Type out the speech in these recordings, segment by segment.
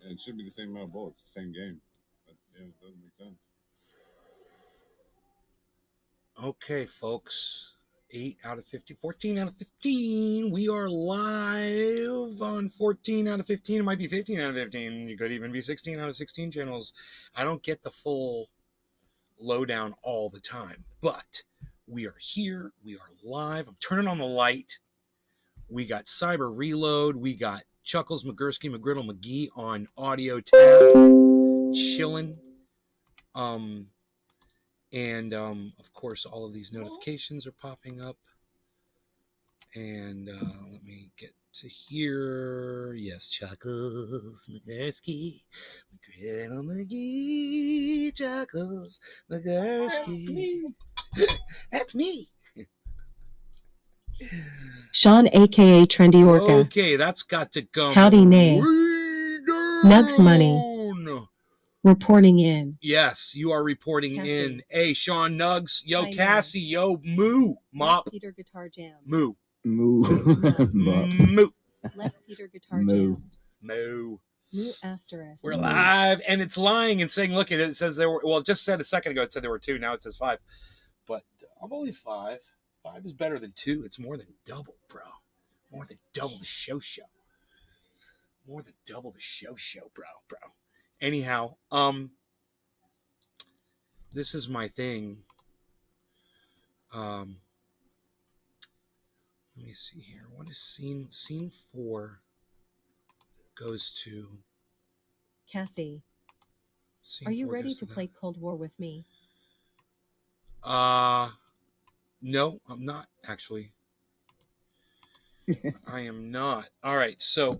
it should be the same amount of bullets, the same game. But yeah, it doesn't make sense. Okay, folks. 8 out of 50, 14 out of 15. We are live on 14 out of 15. It might be 15 out of 15. You could even be 16 out of 16 channels. I don't get the full lowdown all the time, but we are here. We are live. I'm turning on the light. We got Cyber Reload. We got Chuckles, McGursky, McGriddle, McGee on audio tab, chilling. And of course, all of these notifications are popping up. And let me get to here. Yes, Chuckles, McGursky, McGriddle, McGee, Chuckles, McGursky. That's me. Sean, a.k.a. Trendy Orca. Okay, that's got to come. Howdy, nay. Nugs Money. Reporting in. Yes, you are reporting Cassie. in. Hey, Sean Nugs. Yo, Hi, Cassie. Yo, Moo. Mop. Peter Guitar Jam. Moo. Moo. Moo. Les Peter Guitar Moo. Jam. Moo. Moo asterisk. We're live, and it's lying and saying, look at it. It says there were, well, it just said a second ago, it said there were 2. Now it says 5. But I'm only 5. 5 is better than 2. It's more than double, bro. More than double the show. More than double the show, bro. Anyhow, this is my thing. Let me see here. What is scene 4 goes to Cassie. scene Are you 4 ready goes to that. play Cold War with me? No, I'm not actually. I am not. All right. So,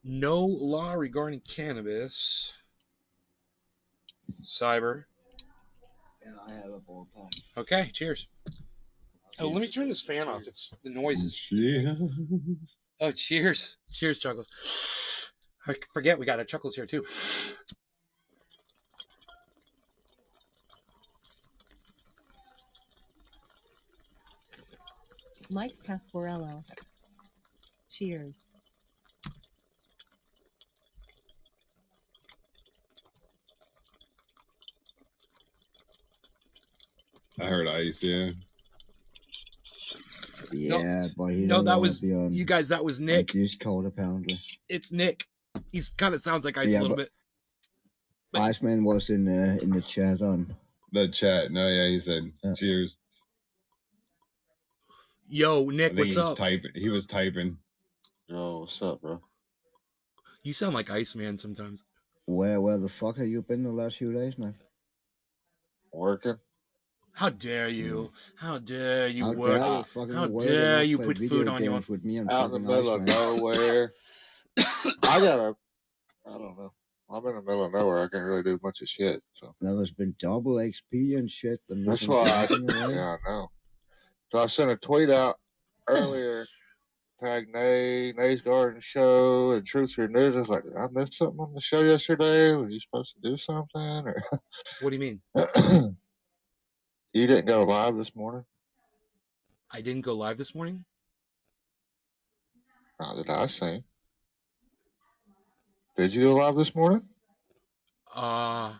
no law regarding cannabis. Cyber. Yeah, I have a ballpark. Okay. Cheers. Oh, let me turn this fan off. It's the noises. Cheers. Oh, cheers. Cheers, Chuckles. I forget we got a Chuckles here too. Mike Pasquarello. Cheers. I heard ice, yeah. Yeah, but he No, don't that wanna was be on you guys. That was Nick. Juice Code, apparently. It's Nick. He's kind of sounds like ice Yeah, a little but- bit. But- Iceman was in the chat on. The chat. No, yeah, he said cheers. Yo, I Nick, think what's he was up? typing. He was typing. Yo, what's up, bro? You sound like Iceman sometimes. Where the fuck have you been the last few days now? Working? How dare you? How dare you How work? dare you fucking How work dare and you play put video food on your? games with me and Out in the fucking middle of Iceman? nowhere. I don't know. I'm in the middle of nowhere. I can't really do much of shit. So Now there's been double XP and shit. And that's you've why been fucking away. yeah, I know. So I sent a tweet out earlier, tag Nay's Garden Show, and Truth or News. I was like, did I miss something on the show yesterday? Were you supposed to do something? Or What do you mean? you didn't go live this morning? I didn't go live this morning. Not that I see. Did you go live this morning? I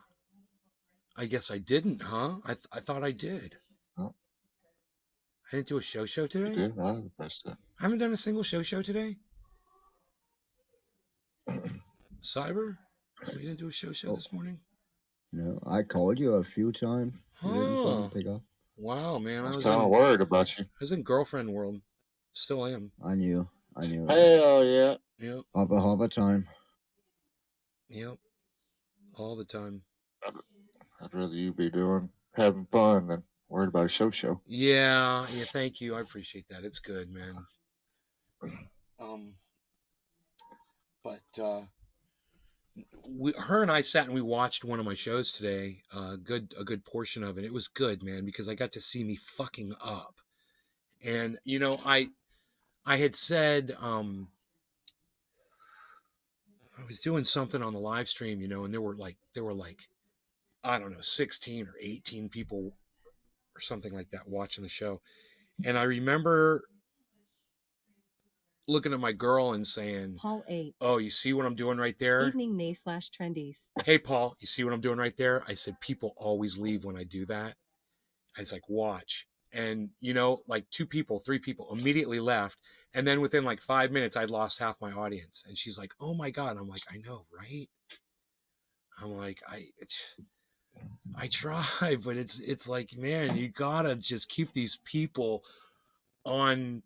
guess I didn't, huh? I thought I did. Oh. I didn't do a show You today. did? I missed it. I haven't done a single show today. Cyber, we didn't do a show Oh. this morning. No, I called you a few times. You didn't Huh. fucking pick up. Wow, man, I I was was kind of in, worried about you. I was in girlfriend world. Still am. I knew. Hell yeah. Yep. Hopper time. Yep. All the time. I'd rather you be having fun than worried about a show. Yeah. Thank you. I appreciate that. It's good, man. But her and I sat and we watched one of my shows today. A good portion of it. It was good, man, because I got to see me fucking up. And you know, I had said I was doing something on the live stream, you know, and there were like I don't know, 16 or 18 people or something like that watching the show. And I remember looking at my girl and saying, Paul 8. "Oh, you see what I'm doing right there?" Evening Nay/Trendies. Hey, Paul, you see what I'm doing right there? I said, people always leave when I do that. I was like, watch. And, you know, like 2 people, 3 people immediately left. And then within like 5 minutes, I'd lost half my audience. And she's like, oh my God. I'm like, I know, right? I'm like, I try, but it's like, man, you gotta just keep these people on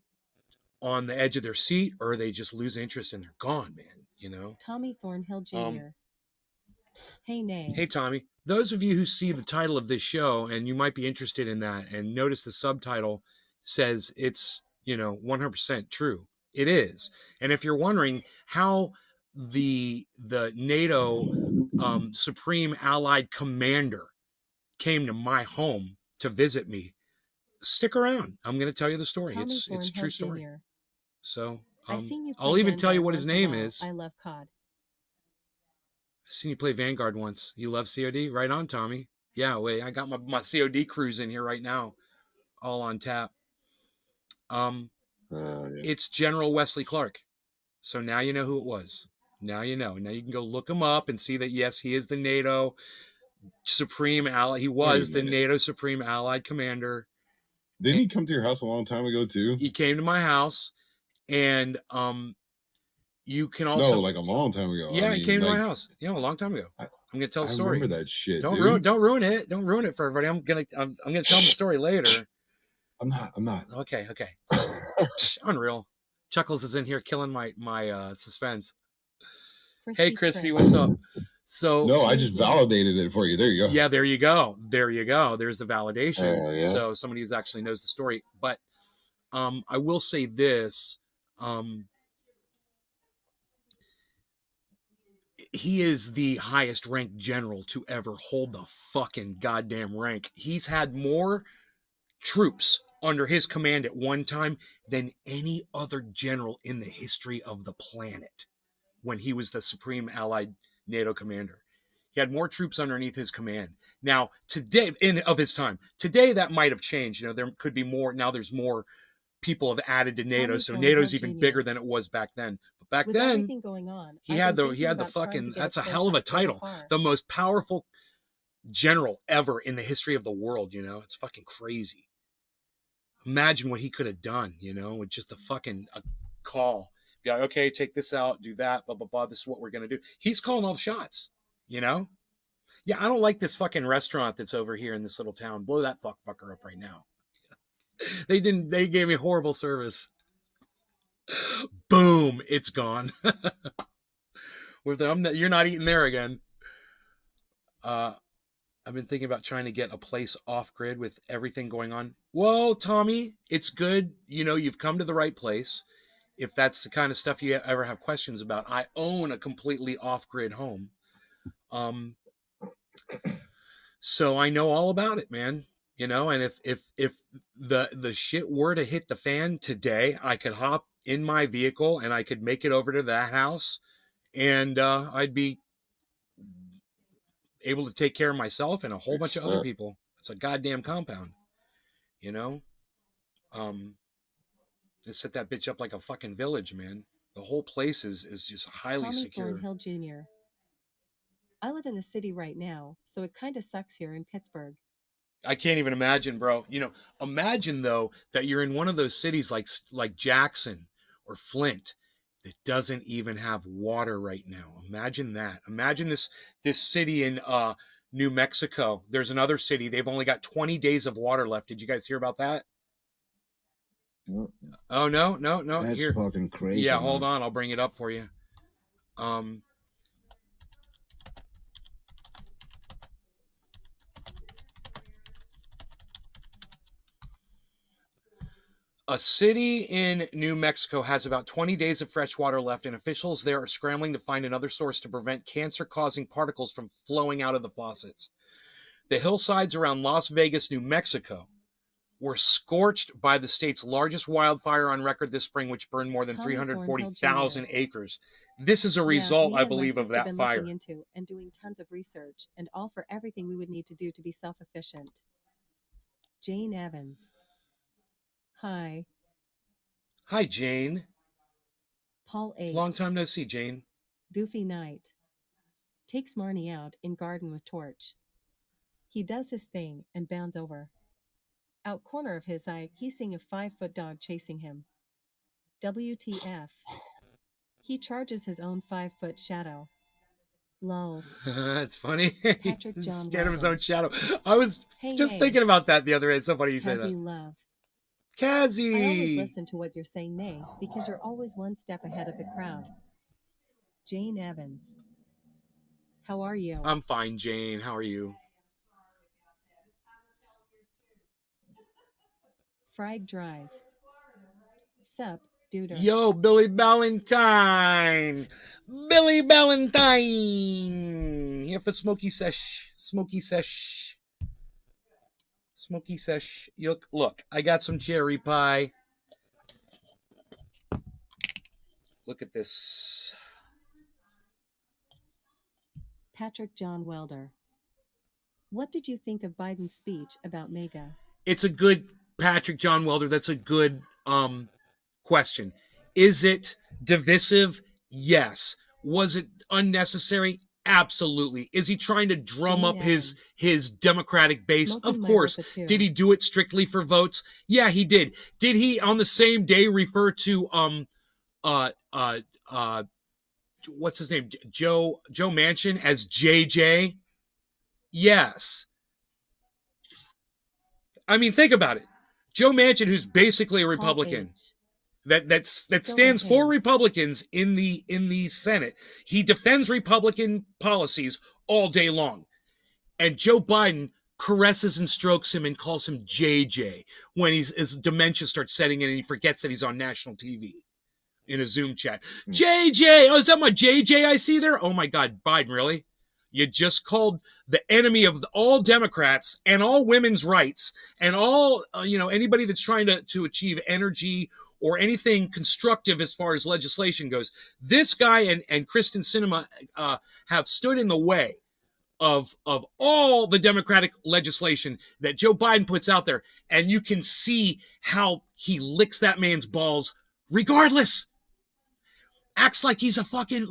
the edge of their seat, or they just lose interest and they're gone, man. You know? Tommy Thornhill Jr. Hey, Nay. Hey, Tommy. Those of you who see the title of this show and you might be interested in that and notice the subtitle says it's, 100% true. It is. And if you're wondering how the NATO Supreme Allied Commander came to my home to visit me, stick around. I'm going to tell you the story. Tommy It's a Thornhill true story. Jr. So I seen you play I'll even tell you Vanguard what his once in a name while. is. I love COD. I've seen you play Vanguard once. You love COD? Right on, Tommy. Yeah, wait, I got my COD crews in here right now, all on tap. Yeah. It's General Wesley Clark. So now you know who it was. Now you know. Now you can go look him up and see that, yes, he is the NATO Supreme Allied. He was the NATO Supreme Allied Commander. Didn't he come to your house a long time ago too? He came to my house, and you can also like a long time ago. Yeah, he came to my house. A long time ago. I'm gonna tell the story. I remember that shit. Don't dude. ruin it. Don't ruin it for everybody. I'm gonna tell him the story later. I'm not. Okay. So, unreal. Chuckles is in here killing my suspense. Hey, Crispy, what's up? So no, I just validated it for you. There you go. Yeah, there you go. There's the validation. Yeah. So somebody who actually knows the story. But I will say this. He is the highest ranked general to ever hold the fucking goddamn rank. He's had more troops under his command at one time than any other general in the history of the planet when he was the Supreme Allied NATO commander. He had more troops underneath his command. Now, today, of his time, today that might have changed. There could be more. Now there's more people have added to NATO, so NATO's even bigger than it was back then. But back then, going on, he had the fucking, that's a hell of a title. The most powerful general ever in the history of the world, It's fucking crazy. Imagine what he could have done, with just a fucking call. Be like, okay, take this out, do that, blah, blah, blah. This is what we're going to do. He's calling all the shots, Yeah, I don't like this fucking restaurant that's over here in this little town. Blow that fucker up right now. They gave me horrible service. Boom, it's gone. With them, you're not eating there again. I've been thinking about trying to get a place off grid with everything going on. Whoa, Tommy, it's good. You've come to the right place. If that's the kind of stuff you ever have questions about, I own a completely off-grid home. So I know all about it, man. And if the shit were to hit the fan today, I could hop in my vehicle and I could make it over to that house, and I'd be able to take care of myself and a whole bunch of other people. It's a goddamn compound, Just set that bitch up like a fucking village, man. The whole place is just highly secure. Thornhill Jr. I live in the city right now, so it kind of sucks here in Pittsburgh. I can't even imagine, bro. Imagine though that you're in one of those cities like Jackson or Flint that doesn't even have water right now. Imagine that. Imagine this city in New Mexico. There's another city. They've only got 20 days of water left. Did you guys hear about that? Oh no. That's here. Fucking crazy. Yeah, man. hold on. I'll bring it up for you. A city in New Mexico has about 20 days of fresh water left, and officials there are scrambling to find another source to prevent cancer-causing particles from flowing out of the faucets. The hillsides around Las Vegas, New Mexico, were scorched by the state's largest wildfire on record this spring, which burned more than 340,000 acres. This is a result, I believe, of that fire. Into and doing tons of research, and all for everything we would need to do to be self-efficient. Jane Evans. Hi. Hi, Jane. Paul H. Long time no see, Jane. Goofy night. Takes Marnie out in garden with torch. He does his thing and bounds over. Out corner of his eye, he's seeing a 5-foot dog chasing him. WTF. He charges his own 5-foot shadow. Lulz. That's funny. Patrick He's John scared of his Wilder. own shadow. I was Hey, just hey. thinking about that the other day. It's so funny you say Kazzy that. love. Kazzy. I always listen to what you're saying, Nay, because you're always one step ahead of the crowd. Jane Evans. How are you? I'm fine, Jane. How are you? Fried Drive. Sup, duder. Yo, Billy Ballantyne. Billy Ballantyne. Here for Smoky Sesh. Smoky Sesh. Smoky Sesh. Look, I got some cherry pie. Look at this. Patrick John Welder. What did you think of Biden's speech about MAGA? It's a good Patrick John Welder. That's a good question. Is it divisive? Yes. Was it unnecessary? Absolutely. Is he trying to drum Jane up Evans. his Democratic base? Smoking Of my course. Rosa too. Did he do it strictly for votes? Yeah, he did. Did he on the same day refer to what's his name? Joe Manchin as JJ? Yes. I mean, think about it. Joe Manchin, who's basically a Paul Republican, H. that Still stands for Hayes. Republicans in the Senate. He defends Republican policies all day long. And Joe Biden caresses and strokes him and calls him JJ when his dementia starts setting in and he forgets that he's on national TV in a Zoom chat. JJ, oh, is that my JJ I see there? Oh my God, Biden, really? You just called the enemy of all Democrats and all women's rights and all, anybody that's trying to achieve energy or anything constructive as far as legislation goes. This guy and Kristen Sinema have stood in the way of all the Democratic legislation that Joe Biden puts out there. And you can see how he licks that man's balls regardless. Acts like he's a superhero,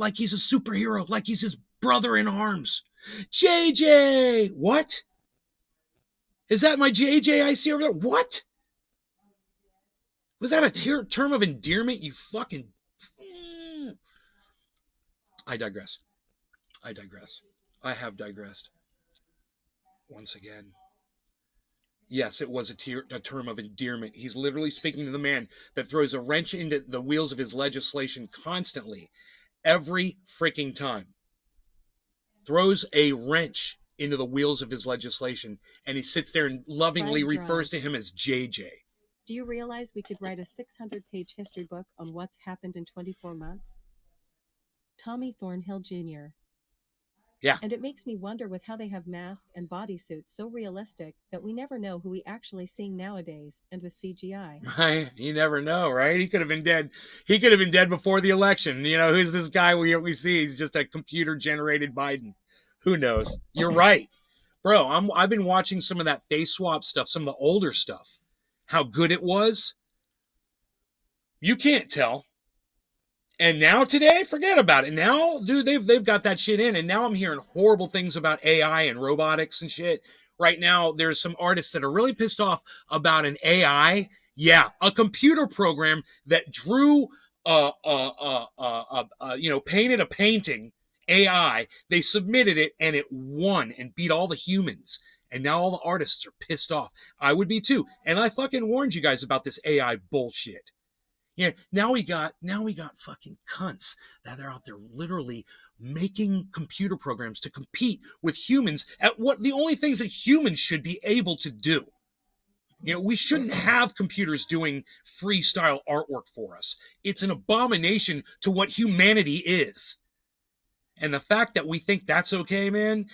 like he's his brother in arms. JJ! What? Is that my JJ I see over there? What? Was that a term of endearment, you fucking... I digress. I have digressed. Once again. Yes, it was a term of endearment. He's literally speaking to the man that throws a wrench into the wheels of his legislation constantly, every freaking time. Throws a wrench into the wheels of his legislation, and he sits there and lovingly refers to him as JJ. Do you realize we could write a 600-page history book on what's happened in 24 months? Tommy Thornhill Jr. Yeah. And it makes me wonder with how they have masks and bodysuits so realistic that we never know who we actually seeing nowadays, and with CGI. Right? You never know, right? He could have been dead. He could have been dead before the election. Who's this guy we see? He's just a computer-generated Biden. Who knows? You're right. Bro, I've been watching some of that face swap stuff, some of the older stuff. How good it was. You can't tell. And now today, forget about it. Now, dude, they've got that shit in. And now I'm hearing horrible things about AI and robotics and shit. Right now, there's some artists that are really pissed off about an AI. Yeah, a computer program that drew, painted a painting, AI. They submitted it and it won and beat all the humans. And now all the artists are pissed off. I would be too. And I fucking warned you guys about this AI bullshit. Yeah, now we got fucking cunts that are out there literally making computer programs to compete with humans at what the only things that humans should be able to do. We shouldn't have computers doing freestyle artwork for us. It's an abomination to what humanity is. And the fact that we think that's okay, man,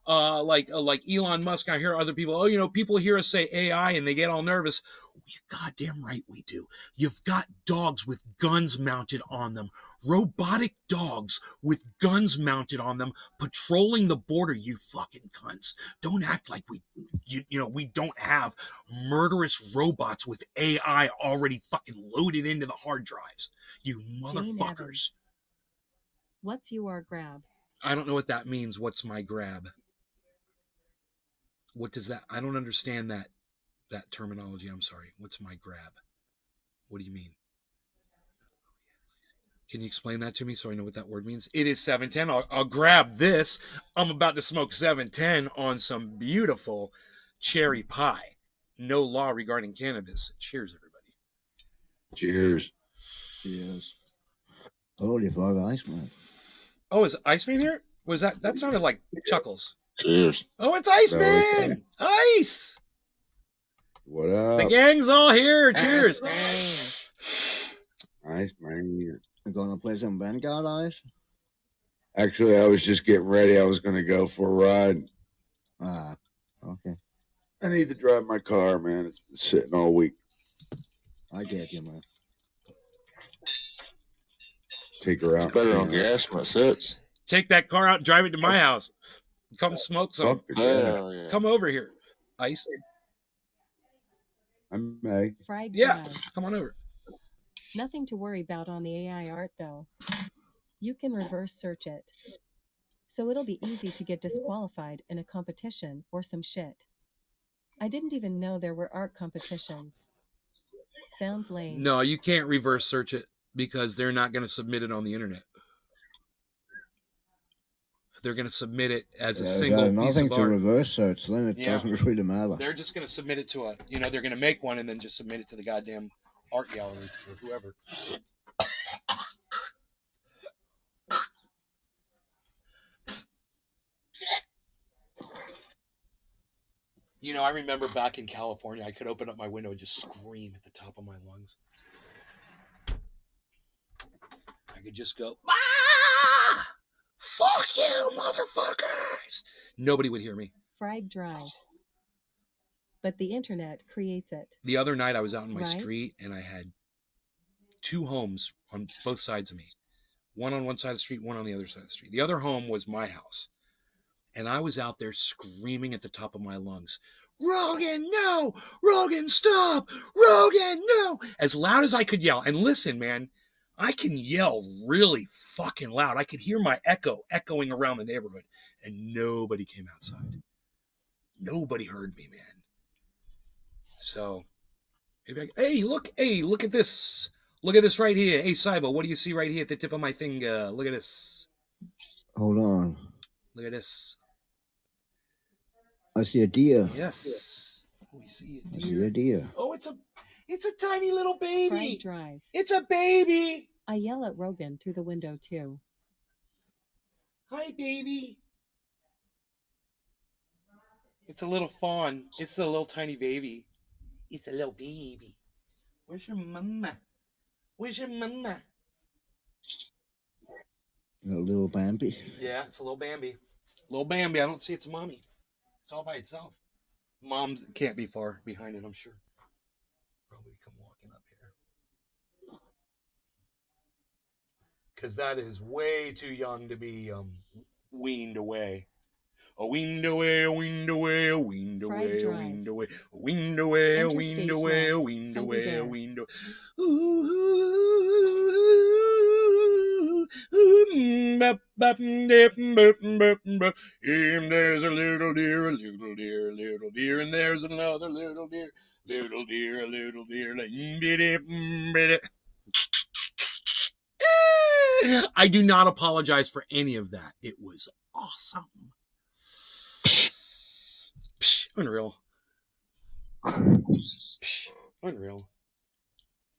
like Elon Musk. I hear other people, people hear us say AI and they get all nervous. You're goddamn right we do. You've got dogs with guns mounted on them, robotic dogs with guns mounted on them, patrolling the border. You fucking cunts! Don't act like we don't have murderous robots with AI already fucking loaded into the hard drives. You motherfuckers! What's your grab? I don't know what that means. What's my grab? What does that? I don't understand that terminology. I'm sorry. What's my grab? What do you mean? Can you explain that to me so I know what that word means? It is 7:10. I'll grab this. I'm about to smoke 7:10 on some beautiful cherry pie. No law regarding cannabis. Cheers, everybody. Cheers. Cheers. Holy fuck, Iceman. Oh, is Iceman here? Was that sounded like Chuckles? Cheers. Oh, it's Iceman! Ice! What up? The gang's all here. Cheers. Nice, man. You gonna play some Vanguard, Ice? Actually, I was just getting ready. I was going to go for a ride. Ah, okay. I need to drive my car, man. It's been sitting all week. I get you, man. Take her out. Better on gas when it sits. Take that car out and drive it to my house. Come smoke some. Fuck yeah. Hell yeah. Come over here. Ice. I may. Fried Yeah, drive. come on over. Nothing to worry about on the AI art, though. You can reverse search it. So it'll be easy to get disqualified in a competition or some shit. I didn't even know there were art competitions. Sounds lame. No, you can't reverse search it because they're not going to submit it on the internet. They're going to submit it as a single piece nothing of to art. reverse search, then it Yeah. doesn't really matter. They're just going to submit it to they're going to make one and then just submit it to the goddamn art gallery or whoever. I remember back in California, I could open up my window and just scream at the top of my lungs. I could just go, ah! Fuck you, motherfuckers! Nobody would hear me. Fried drive. But the internet creates it. The other night I was out in my Right. street and I had two homes on both sides of me. One on one side of the street, one on the other side of the street. The other home was my house. And I was out there screaming at the top of my lungs, Rogan, no! Rogan, stop! Rogan, no! As loud as I could yell. And listen, man, I can yell really fucking loud. I could hear my echoing around the neighborhood. And nobody came outside. Nobody heard me, man. So, hey, look at this. Look at this right here. Hey, Cybo, what do you see right here at the tip of my finger? Look at this. Hold on. Look at this. I see a deer. Yes. We see a I see deer. a deer. Oh, it's a tiny little baby. Fried drive. It's a baby. I yell at Rogan through the window, too. Hi, baby. It's a little fawn. It's a little tiny baby. It's a little baby. Where's your mama? Where's your mama? A little Bambi. Yeah, it's a little Bambi. Little Bambi. I don't see its mommy. It's all by itself. Mom's can't be far behind it, I'm sure. Probably come walking up here. Because that is way too young to be weaned away. A weaned away, a weaned away, a weaned Fried away, a drive. weaned away, a weaned away, a Enter weaned stage away, a left. weaned Hungry away, a bear. weaned away. And there's a little deer, a little deer, a little deer, and there's another little deer, little deer, a little deer. I do not apologize for any of that. It was awesome. Psh, unreal. Psh, unreal.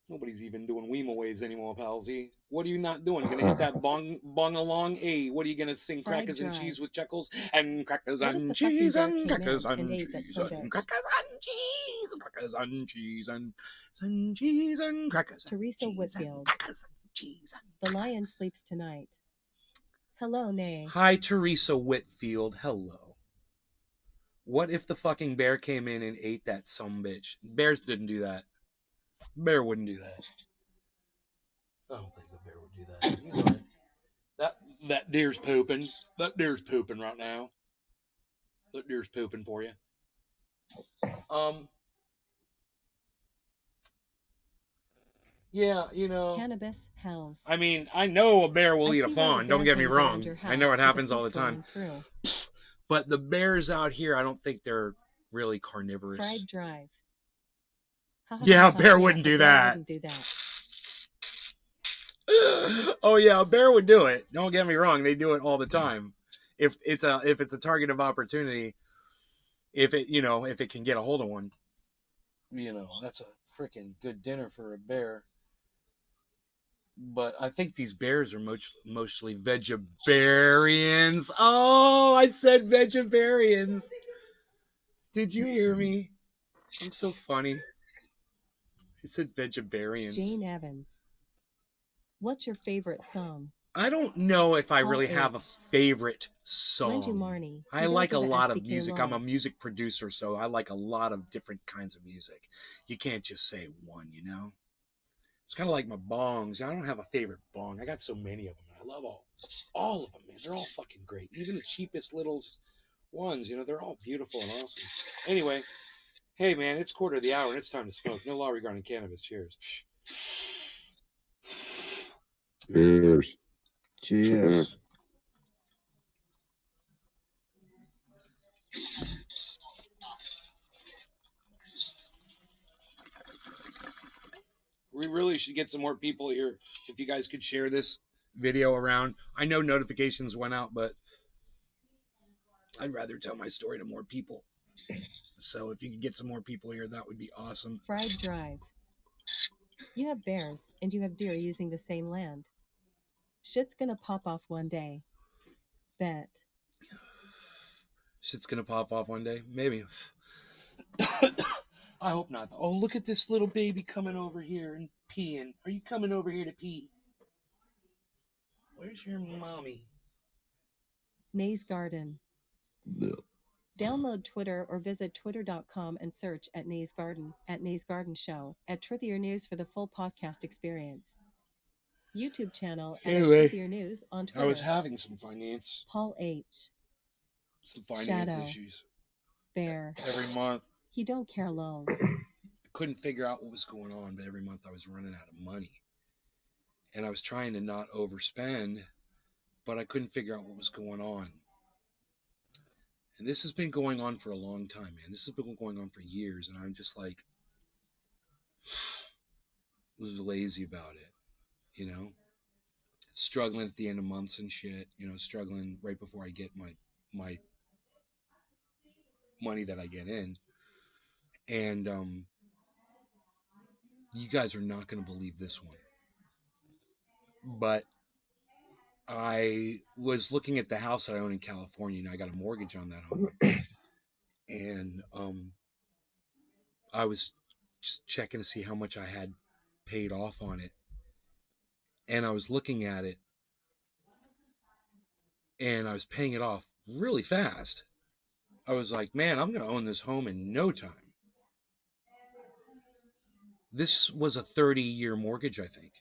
Nobody's even doing Weemaways anymore, palsy. What are you not doing? Gonna hit that bong along? Hey, what are you gonna sing? Fried Crackers and drive. cheese with Chuckles and crackers What if and the fucking cheese bear and came crackers out and and ate that cheese soda? and crackers and cheese, crackers and cheese and cheese and crackers. and Teresa cheese and Whitfield. crackers and cheese and The crackers. lion sleeps tonight. Hello, Nay. Hi, Teresa Whitfield. Hello. What if the fucking bear came in and ate that sumbitch? Bears didn't do that. Bear wouldn't do that. I don't think the bear would do that. He's all right. That deer's pooping. That deer's pooping right now. That deer's pooping for you. Yeah, you know. Cannabis hells. I mean, I know a bear will I eat a see why the fawn. Don't bear get me hangs around wrong. your I know house it with happens the all the piece time. rolling through. But the bears out here, I don't think they're really carnivorous. Fried drive. Yeah, a bear wouldn't a do bear that. wouldn't do that. Oh yeah, a bear would do it. Don't get me wrong; they do it all the time. If it's a target of opportunity, if it can get a hold of one, that's a freaking good dinner for a bear. But I think these bears are mostly vegetarians. Oh, I said vegetarians. Did you hear me? I'm so funny. I said vegetarians. Jane Evans. What's your favorite song? I don't know if I Paul really have a H. favorite song. Wendy Marnie. I You like a go to the lot of SCK music. I'm a laws. music producer, so I like a lot of different kinds of music. You can't just say one, It's kind of like my bongs. I don't have a favorite bong. I got so many of them. I love all of them, man. They're all fucking great. Even the cheapest little ones, they're all beautiful and awesome. Anyway, hey, man, it's quarter of the hour and it's time to smoke. No law regarding cannabis. Cheers. Cheers. Cheers. We really should get some more people here. If you guys could share this video around. I know notifications went out, but I'd rather tell my story to more people. So if you could get some more people here, that would be awesome. Fried drive. You have bears and you have deer using the same land. Shit's gonna pop off one day. Bet. Shit's gonna pop off one day? Maybe. I hope not. Oh, look at this little baby coming over here and peeing. Are you coming over here to pee? Where's your mommy? Nay's Garden. No. Download Twitter or visit twitter.com and search at Nay's Garden, at Nay's Garden Show, at Truthier News for the full podcast experience. YouTube channel at Anyway, Truthier News on Twitter. I was having some finance. Paul H. Some finance Shadow. issues. Bear. Every month. He don't care lows. I couldn't figure out what was going on, but every month I was running out of money. And I was trying to not overspend, but I couldn't figure out what was going on. And this has been going on for a long time, man. This has been going on for years, and I'm just like, was lazy about it, Struggling at the end of months and shit, struggling right before I get my money that I get in. And you guys are not going to believe this one. But I was looking at the house that I own in California, and I got a mortgage on that home. And I was just checking to see how much I had paid off on it. And I was looking at it, and I was paying it off really fast. I was like, man, I'm going to own this home in no time. This was a 30-year mortgage, I think.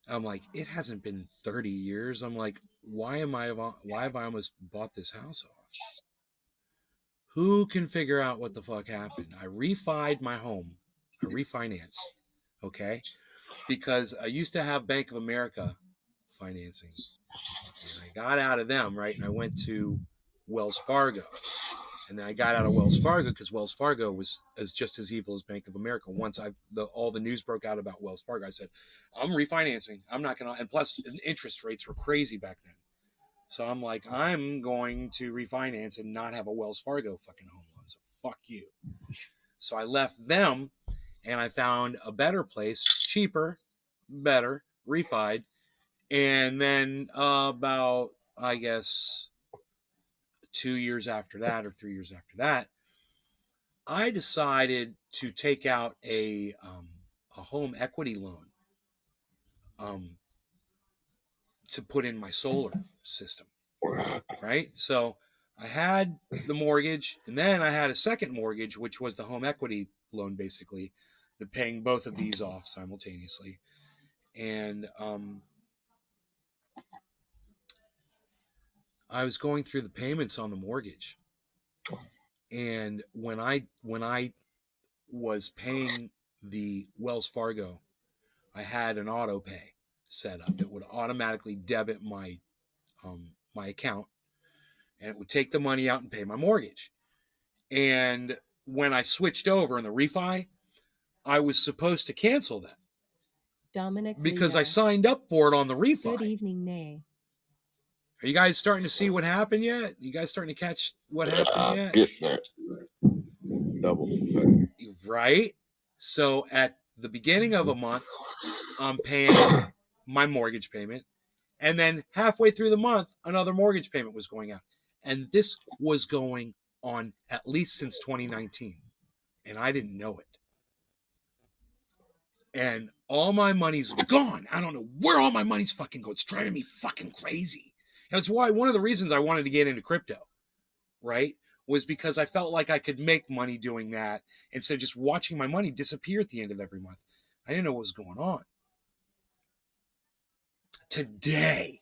I'm like, it hasn't been 30 years. I'm like, why have I almost bought this house off? Who can figure out what the fuck happened? I refied my home. I refinanced. Okay? Because I used to have Bank of America financing. And I got out of them, right? And I went to Wells Fargo. And then I got out of Wells Fargo because Wells Fargo was just as evil as Bank of America. Once all the news broke out about Wells Fargo, I said, I'm refinancing. I'm not going to, and plus interest rates were crazy back then. So I'm like, I'm going to refinance and not have a Wells Fargo fucking home loan. So fuck you. So I left them and I found a better place, cheaper, better, refied. And then about, I guess, 2 years after that or 3 years after that, I decided to take out a home equity loan to put in my solar system, right? So I had the mortgage, and then I had a second mortgage, which was the home equity loan, basically, the paying both of these off simultaneously. And I was going through the payments on the mortgage, and when I was paying the Wells Fargo, I had an auto pay set up. It would automatically debit my my account, and it would take the money out and pay my mortgage. And when I switched over in the refi, I was supposed to cancel that Dominic because Leo. I signed up for it on the refi. Good evening, Nay. Are you guys starting to see what happened yet? You guys starting to catch what happened yet? Get that. Double. Right? So at the beginning of a month, I'm paying my mortgage payment. And then halfway through the month, another mortgage payment was going out. And this was going on at least since 2019. And I didn't know it. And all my money's gone. I don't know where all my money's fucking going. It's driving me fucking crazy. And it's why one of the reasons I wanted to get into crypto, right, was because I felt like I could make money doing that instead of just watching my money disappear at the end of every month. I didn't know what was going on. Today,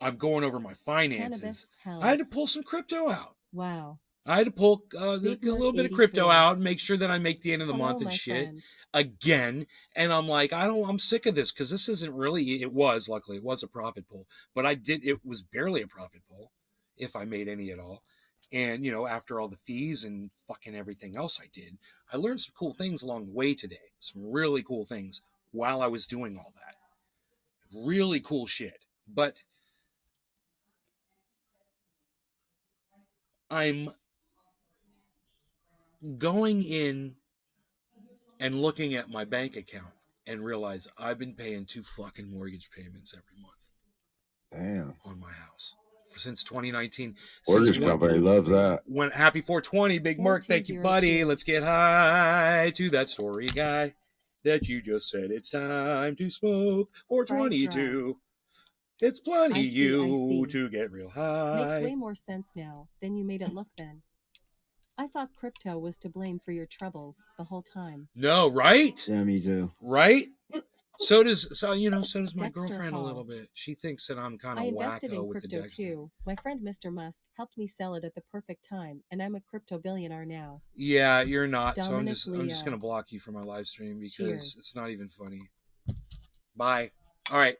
I'm going over my finances. I had to pull some crypto out. Wow. I had to pull a Big little Mark bit of crypto 84. out and make sure that I make the end of the Hello, month and my shit friends. again. And I'm like, I'm sick of this because this isn't really, luckily it was a profit pool, but it was barely a profit pool if I made any at all. And, after all the fees and fucking everything else I did, I learned some cool things along the way today. Some really cool things while I was doing all that. Really cool shit. But I'm going in and looking at my bank account and realize I've been paying 2 fucking mortgage payments every month. Damn. On my house since 2019. Mortgage company loves that. When happy 420, Big Merc, thank you, buddy. Let's get high to that story guy that you just said it's time to smoke 422. It's plenty I see. to get real high. Makes way more sense now than you made it look then. I thought crypto was to blame for your troubles the whole time. No, right? Yeah, me too. Right? So does my Dexter girlfriend Hall. a little bit. She thinks that I'm kind of I invested wacko in with the crypto Dexter. too. My friend Mr. Musk helped me sell it at the perfect time, and I'm a crypto billionaire now. Yeah, you're not. Dominic So I'm just Leo. gonna block you from my live stream because Cheers. it's not even funny. Bye. All right.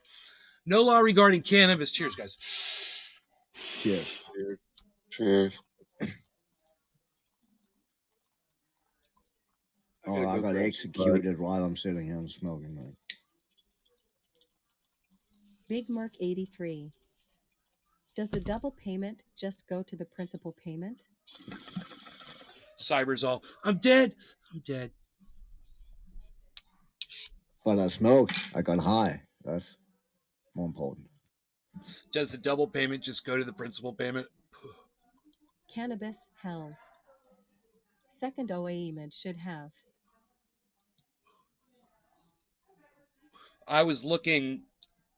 No law regarding cannabis. Cheers, guys. Cheers. Cheers. Oh, I got executed while I'm sitting here and smoking, man. Big Mark 83. Does the double payment just go to the principal payment? Cyber's all, I'm dead. But I smoked. I got high. That's more important. Does the double payment just go to the principal payment? Cannabis Hells. Second OA image should have. I was looking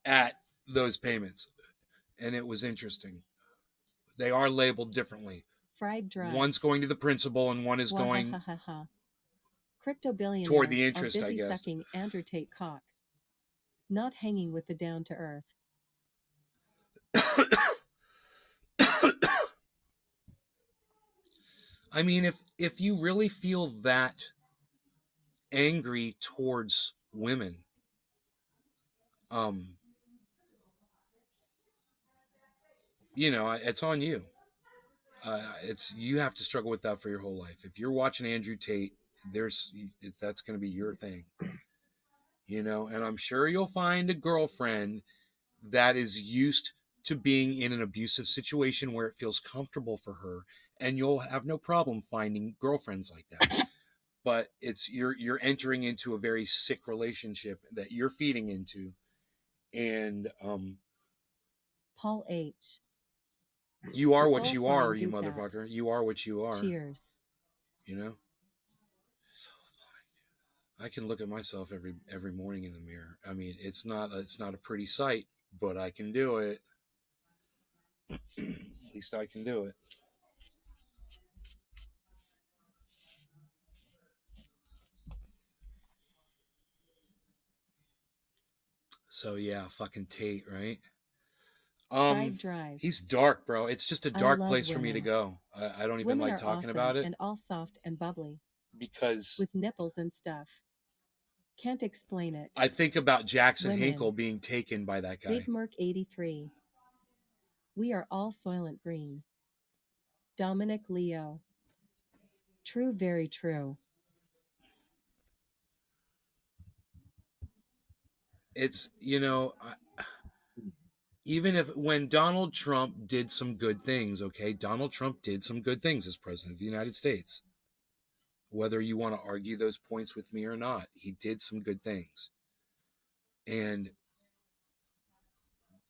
at those payments, and it was interesting. They are labeled differently. Fried dry. One's going to the principal, and one is going Crypto billionaires toward the interest, are busy I guess. Sucking Andrew Tate cock, not hanging with the down to earth. I mean, if you really feel that angry towards women, it's on you. You have to struggle with that for your whole life. If you're watching Andrew Tate, that's going to be your thing, and I'm sure you'll find a girlfriend that is used to being in an abusive situation where it feels comfortable for her, and you'll have no problem finding girlfriends like that. But you're entering into a very sick relationship that you're feeding into, and Paul H. You are what you are, you motherfucker. You are what you are. Cheers. I can look at myself every morning in the mirror. I mean, it's not a pretty sight, but I can do it. least I can do it. So yeah, fucking Tate, right? Fried Drive. He's dark, bro. It's just a I dark love place for me to women. go. I don't even Women like are talking awesome about it and all soft and bubbly because with nipples and stuff. Can't explain it. I think about Jackson Women. Hinkle being taken by that guy. Big Merc 83. We are all Soylent Green. Dominic Leo. True, very true. It's, you know, even if when Donald Trump did some good things, okay, Donald Trump did some good things as president of the United States. Whether you want to argue those points with me or not, he did some good things. And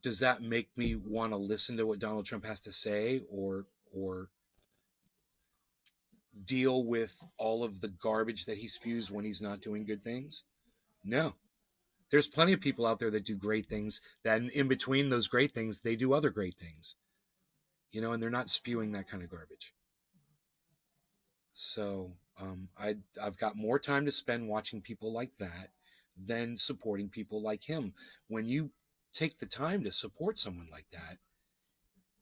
does that make me want to listen to what Donald Trump has to say or deal with all of the garbage that he spews when he's not doing good things? No. There's plenty of people out there that do great things, that in between those great things, they do other great things. You know, and they're not spewing that kind of garbage. So I've got more time to spend watching people like that than supporting people like him. When you take the time to support someone like that,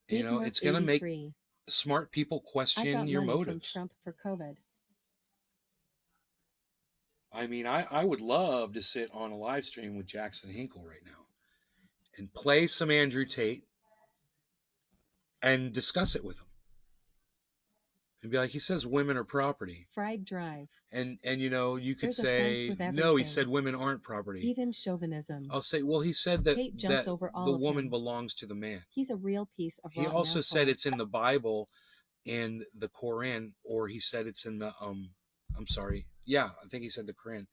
you know, it's going to make smart people question your motives. From Trump for COVID. I mean, I would love to sit on a live stream with Jackson Hinkle right now and play some Andrew Tate and discuss it with him. And be like, he says women are property. Fried Drive. And you know, you could There's say, no, he said women aren't property. Even chauvinism. I'll say, well, he said that, that over all the of woman him. belongs to the man. He's a real piece of He also said it's in the Bible and the Quran, or he said it's in the I'm sorry. Yeah, I think he said the Quran.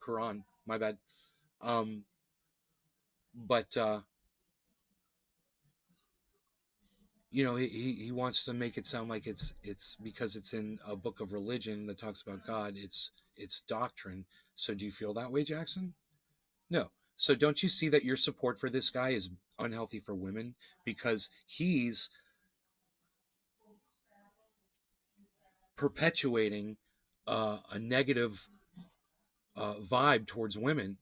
Quran, my bad. But you know, he wants to make it sound like it's because it's in a book of religion that talks about God, it's doctrine. So do you feel that way, Jackson? No. So don't you see that your support for this guy is unhealthy for women because he's perpetuating a negative vibe towards women,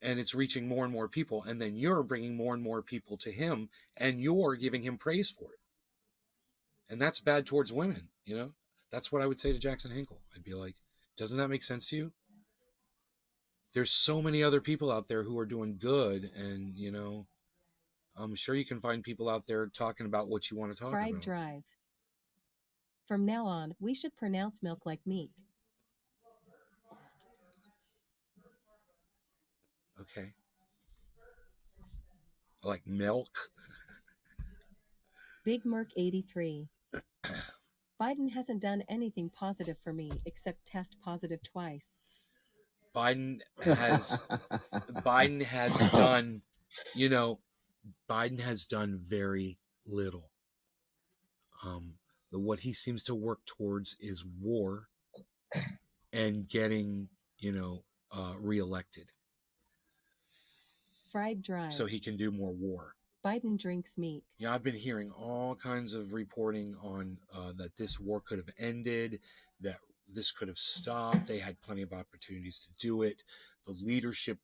and it's reaching more and more people, and then you're bringing more and more people to him and you're giving him praise for it, and that's bad towards women. You know, that's what I would say to Jackson Hinkle. I'd be like, doesn't that make sense to you? There's so many other people out there who are doing good, and you know, I'm sure you can find people out there talking about what you want to talk about. Fried Drive. From now on, we should pronounce milk like meat. Okay. Like milk. Big Merc 83. Biden hasn't done anything positive for me except test positive twice. Biden has done, you know, Biden has done very little. What he seems to work towards is war and getting, you know, reelected. Fried Drive. So he can do more war. Biden drinks meat. Yeah, I've been hearing all kinds of reporting on that this war could have ended, that this could have stopped. They had plenty of opportunities to do it. The leadership,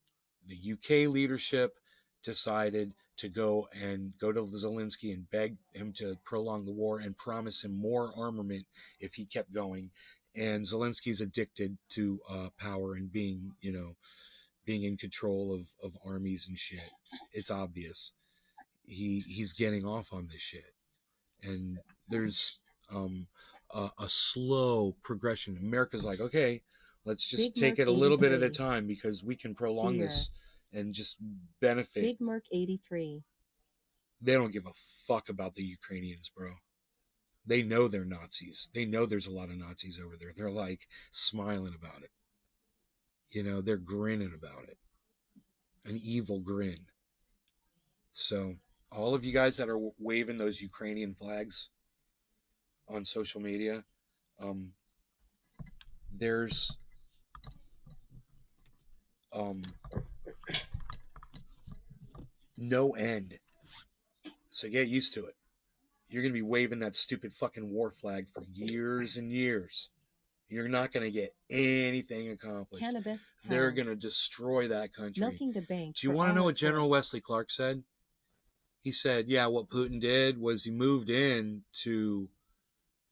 the UK leadership, decided to go to Zelensky and beg him to prolong the war and promise him more armament if he kept going. And Zelensky's addicted to power and being in control of armies and shit. It's obvious. He's getting off on this shit, and there's a slow progression. America's like, okay, let's just take it a little bit at a time because we can prolong this and just benefit. Big Merc 83. They don't give a fuck about the Ukrainians, bro. They know they're Nazis. They know there's a lot of Nazis over there. They're like smiling about it. You know, they're grinning about it. An evil grin. So all of you guys that are waving those Ukrainian flags on social media, there's no end. So get used to it. you're going to be waving that stupid fucking war flag for years and years. You're not going to get anything accomplished. Cannabis They're has. going to destroy that country. Milking the bank. Do you for want to all know what it's General worth. Wesley Clark said? He said, yeah, what Putin did was he moved in to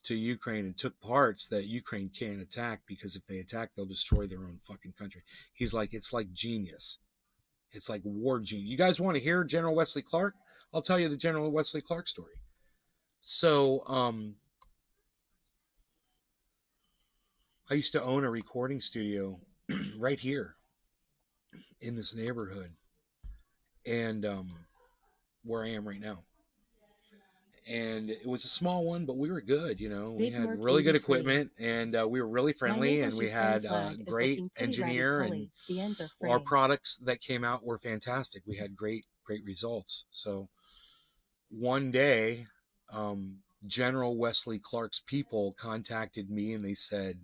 Ukraine and took parts that Ukraine can't attack, because if they attack, they'll destroy their own fucking country. He's like, it's like genius. It's like war genius. You guys want to hear General Wesley Clark? I'll tell you the General Wesley Clark story. So, I used to own a recording studio right here in this neighborhood, and where I am right now. And it was a small one, but we were good, you know. We Big had Merc really good 83. equipment, and we were really My friendly, neighbor and we Shazam had flag is great looking pretty engineer, ratty and pulley. The ends are our fraying. products that came out were fantastic. We had great results. So one day, General Wesley Clark's people contacted me, and they said,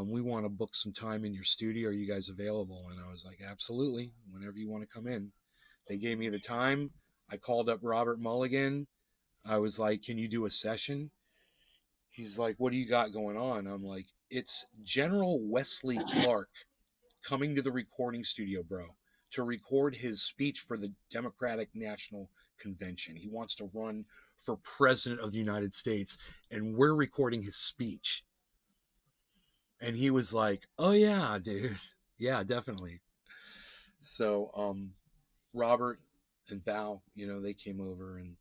we want to book some time in your studio. Are you guys available? And I was like, absolutely, whenever you want to come in. They gave me the time. I called up Robert Mulligan. I was like, can you do a session? He's like, what do you got going on? I'm like, it's General Wesley Clark coming to the recording studio, bro, to record his speech for the Democratic National Convention. He wants to run for president of the United States, and we're recording his speech. And he was like, oh yeah, dude. Yeah, definitely. So, Robert and Val, you know, they came over, and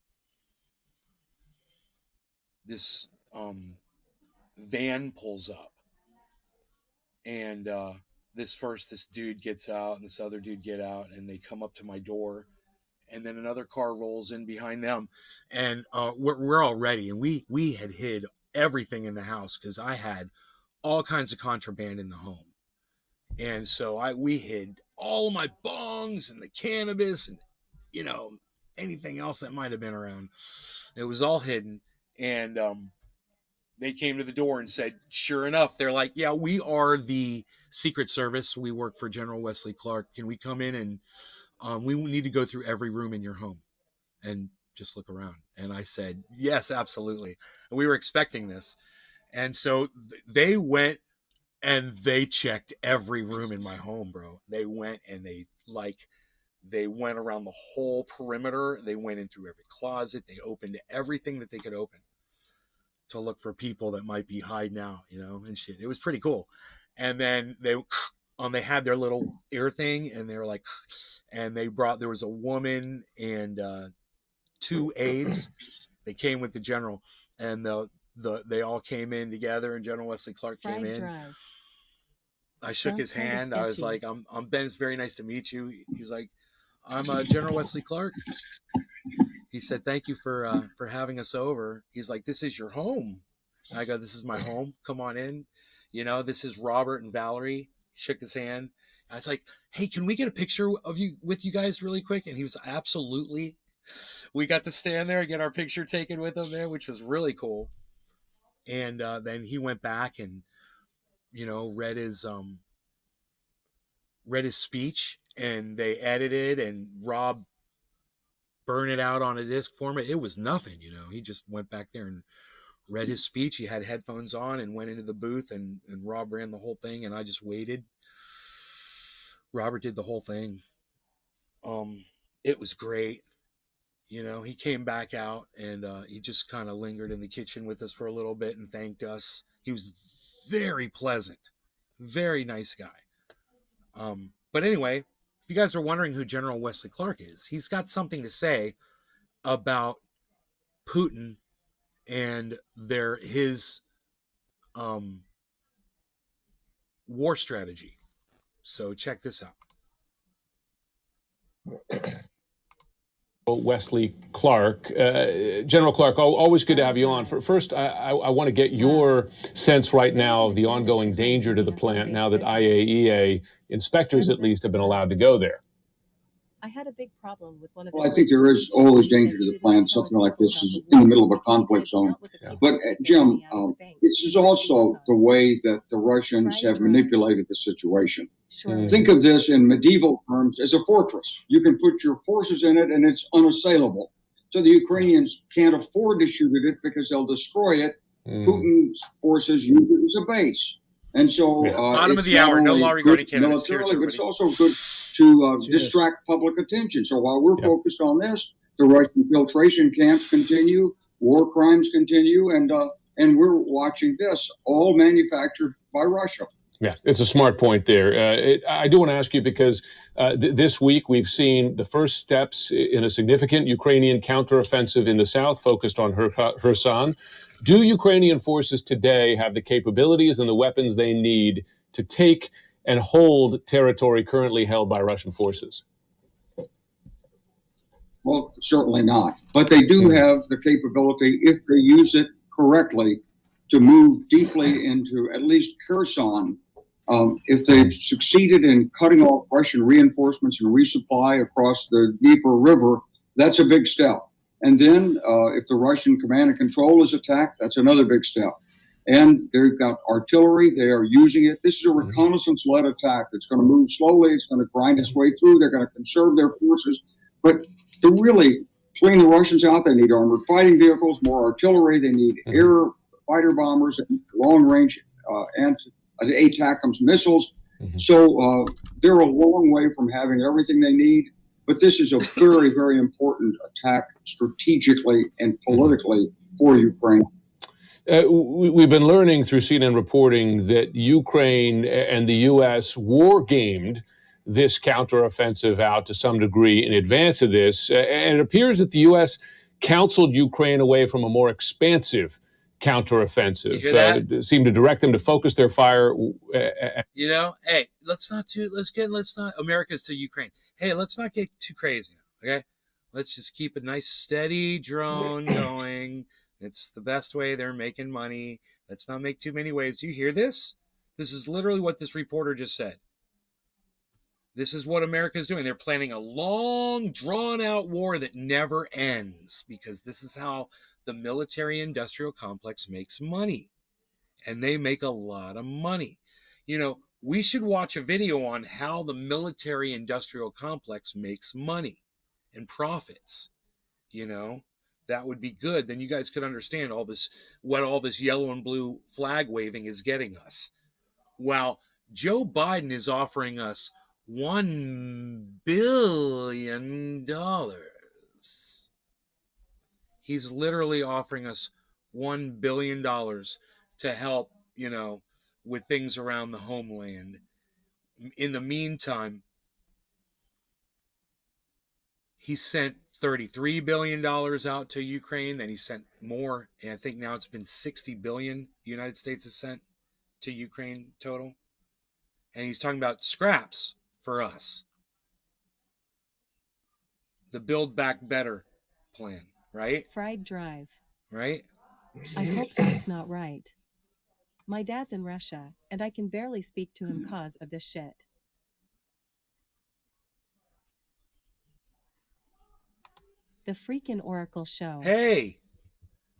this van pulls up, and this dude gets out and this other dude get out, and they come up to my door, and then another car rolls in behind them, and we're all ready, and we had hid everything in the house because I had all kinds of contraband in the home, and so we hid all of my bongs and the cannabis and, you know, anything else that might have been around. It was all hidden, and they came to the door and said, sure enough, they're like, yeah, we are the Secret Service. We work for General Wesley Clark. Can we come in, and we need to go through every room in your home and just look around? And I said, yes, absolutely. And we were expecting this. And so they went and they checked every room in my home, bro. They went and they went around the whole perimeter. They went in through every closet. They opened everything that they could open to look for people that might be hiding out, you know, and shit. It was pretty cool. And then they had their little ear thing, and they were like, and there was a woman and 2 aides. They came with the general, and they all came in together, and General Wesley Clark came Fried in. drive. I shook Sounds his kinda hand. I was sketchy. like, I'm Ben. It's very nice to meet you. He's like, I'm General Wesley Clark. He said, thank you for having us over. He's like, this is your home. And I go, this is my home. Come on in. You know, this is Robert and Valerie. Shook his hand. I was like, hey, can we get a picture of you with you guys really quick? And he was absolutely. We got to stand there and get our picture taken with him there, which was really cool. And then he went back and, you know, read his speech, and they edited, and Rob burned it out on a disc format. It was nothing, you know. He just went back there and read his speech. He had headphones on and went into the booth, and Rob ran the whole thing, and I just waited. Robert did the whole thing. It was great. You know, he came back out, and he just kind of lingered in the kitchen with us for a little bit and thanked us. He was very pleasant, very nice guy. But anyway, if you guys are wondering who General Wesley Clark is, he's got something to say about Putin and his war strategy. So check this out. Wesley Clark. General Clark, always good to have you on. First, I want to get your sense right now of the ongoing danger to the plant now that IAEA inspectors at least have been allowed to go there. I had a big problem with one of Well, I think there is always danger to the plant. Something like this is in the middle of a conflict zone. Yeah. But, Jim, this is also the way that the Russians have manipulated the situation. Sure. Think of this in medieval terms as a fortress. You can put your forces in it, and it's unassailable. So the Ukrainians can't afford to shoot at it because they'll destroy it. Putin's forces use it as a base. And so bottom of the hour, no law regarding Canada. Militarily, but it's also good to distract public attention. So while we're focused on this, the Russian filtration camps continue, war crimes continue, and we're watching this, all manufactured by Russia. Yeah, it's a smart point there. I do want to ask you because this week we've seen the first steps in a significant Ukrainian counteroffensive in the south focused on Kherson. Do Ukrainian forces today have the capabilities and the weapons they need to take and hold territory currently held by Russian forces? Well, certainly not. But they do have the capability, if they use it correctly, to move deeply into at least Kherson. If they've succeeded in cutting off Russian reinforcements and resupply across the Dnieper River, that's a big step. And then if the Russian command and control is attacked, that's another big step. And they've got artillery. They are using it. This is a reconnaissance-led attack. It's going to move slowly. It's going to grind its way through. They're going to conserve their forces. But to really clean the Russians out, they need armored fighting vehicles, more artillery. They need air fighter bombers and long-range ATACMS missiles. So they're a long way from having everything they need. But this is a very, very important attack strategically and politically for Ukraine. We've been learning through CNN reporting that Ukraine and the U.S. war-gamed this counteroffensive out to some degree in advance of this. And it appears that the U.S. counseled Ukraine away from a more expansive counteroffensive. Seemed to direct them to focus their fire. Hey, America's to Ukraine. Hey, let's not get too crazy, okay? Let's just keep a nice steady drone going. It's the best way they're making money. Let's not make too many waves. Do you hear this? This is literally what this reporter just said. This is what America's doing. They're planning a long, drawn-out war that never ends because this is how the military-industrial complex makes money. And they make a lot of money. You know, we should watch a video on how the military-industrial complex makes money and profits. You know, that would be good. Then you guys could understand all this, what all this yellow and blue flag waving is getting us. While Joe Biden is offering us $1 billion. He's literally offering us $1 billion to help, you know, with things around the homeland. In the meantime, he sent $33 billion out to Ukraine. Then he sent more. And I think now it's been $60 billion the United States has sent to Ukraine total. And he's talking about scraps for us. The Build Back Better plan, right? Fried drive. Right? I hope that's not right. My dad's in Russia, and I can barely speak to him cause of this shit. The freaking Oracle show. Hey!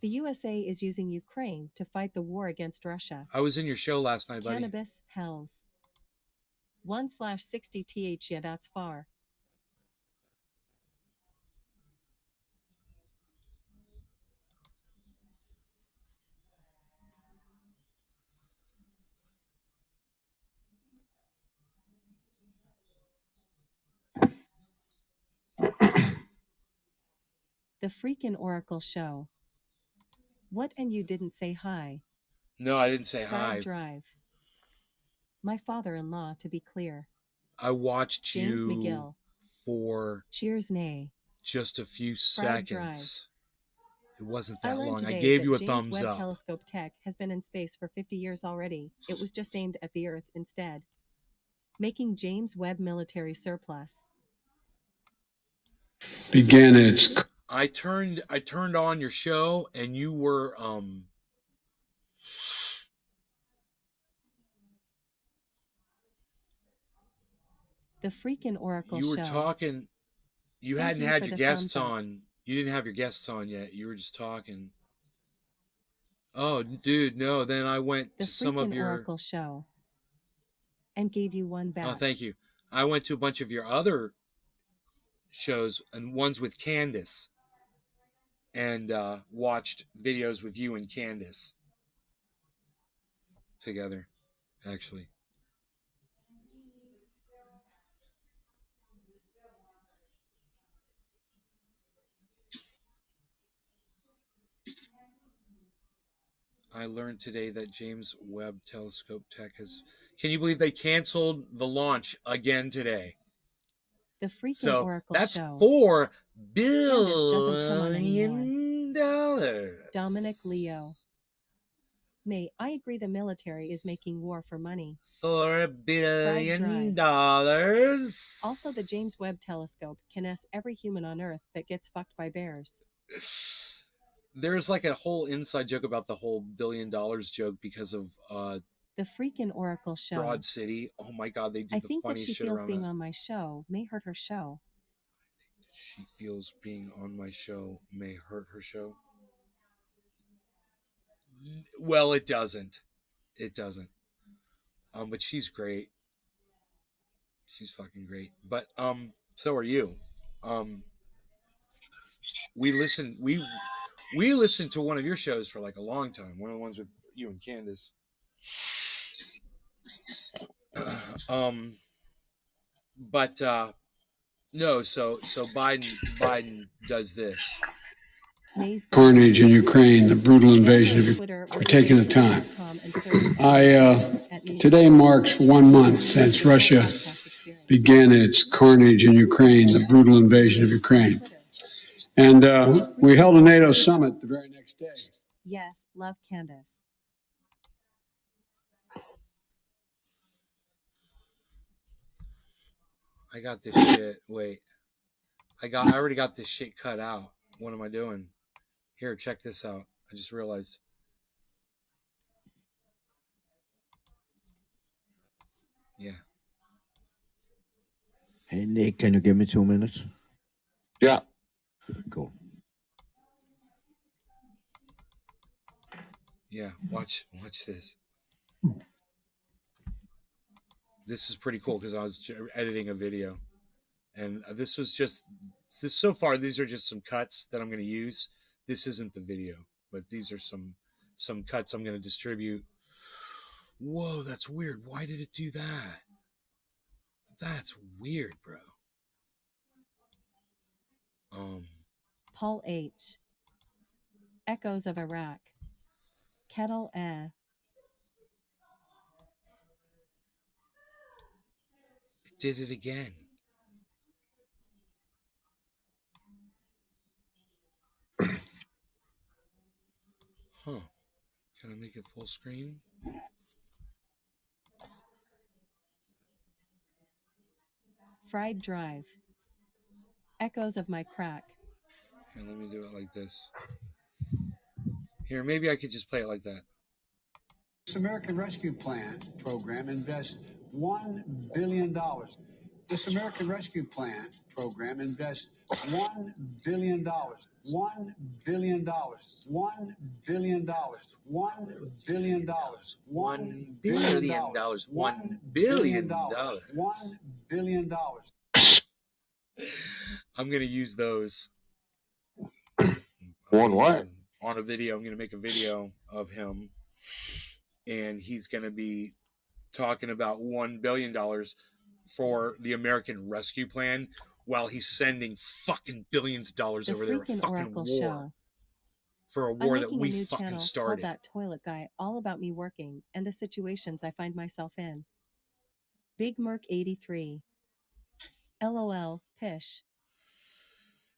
The USA is using Ukraine to fight the war against Russia. I was in your show last night, buddy. Cannabis hells. 1/60 th, yeah, that's far. The freaking Oracle show. What, and you didn't say hi? No, I didn't say Fried hi. drive. My father-in-law, to be clear. I watched James you McGill. for Cheers, nay. just a few Fried seconds. It wasn't I that learned long. I today gave that you a James thumbs Webb up. Telescope tech has been in space for 50 years already. It was just aimed at the Earth instead, making James Webb military surplus. Began its. I turned on your show and you were The freaking Oracle you were show. talking. You Thank hadn't you had for your the guests thumbs up. on. You didn't have your guests on yet. You were just talking. Oh, dude, no. Then I went The to some of freaking your. Oracle show. And gave you one back. Oh, thank you. I went to a bunch of your other shows and ones with Candace. and watched videos with you and Candace together, actually. I learned today that James Webb Telescope Tech has... Can you believe they canceled the launch again today? The freaking So Oracle that's show. $4 Candace doesn't come on billion. Dominic Leo. May I agree the military is making war for money. $4 billion. Also, the James Webb Telescope can ask every human on Earth that gets fucked by bears. There's like a whole inside joke about the whole $1 billion joke because of the freaking Oracle show. Broad City. Oh my God, they do I the think that funniest she shit feels around being that. on my show may hurt her show. She feels being on my show may hurt her show. Well, it doesn't. It doesn't. But she's great. She's fucking great. But so are you. We listened to one of your shows for like a long time. One of the ones with you and Candace. But no, so Biden does this. Carnage in Ukraine, the brutal invasion of Ukraine, for taking the time. Today marks 1 month since Russia began its carnage in Ukraine, the brutal invasion of Ukraine. And we held a NATO summit the very next day. Yes, love Candace. I got this shit. Wait. I already got this shit cut out. What am I doing? Here, check this out. I just realized. Yeah. Hey, Nick, can you give me 2 minutes? Yeah. Cool. Yeah, watch this. This is pretty cool because I was editing a video. And this was just... so far, these are just some cuts that I'm going to use. This isn't the video, but these are some cuts I'm going to distribute. Whoa, that's weird. Why did it do that? That's weird, bro. Paul H. Echoes of Iraq. Kettle It did it again. Huh. Can I make it full screen? Fried Drive. Echoes of my crack. Here, let me do it like this. Here, maybe I could just play it like that. This American Rescue Plan program invests $1 billion. This American Rescue Plan program invests $1 billion. $1 billion. $1 billion. $1 billion. $1 billion. $1 billion. $1 billion. I'm gonna use those. On what? On a video. I'm gonna make a video of him, and he's gonna be talking about $1 billion for the American Rescue Plan, while he's sending fucking billions of dollars over there, a fucking Oracle war. Show. For a I'm war that making a we new fucking channel started. called That Toilet Guy, all about me working and the situations I find myself in. Big Merc 83. LOL, pish.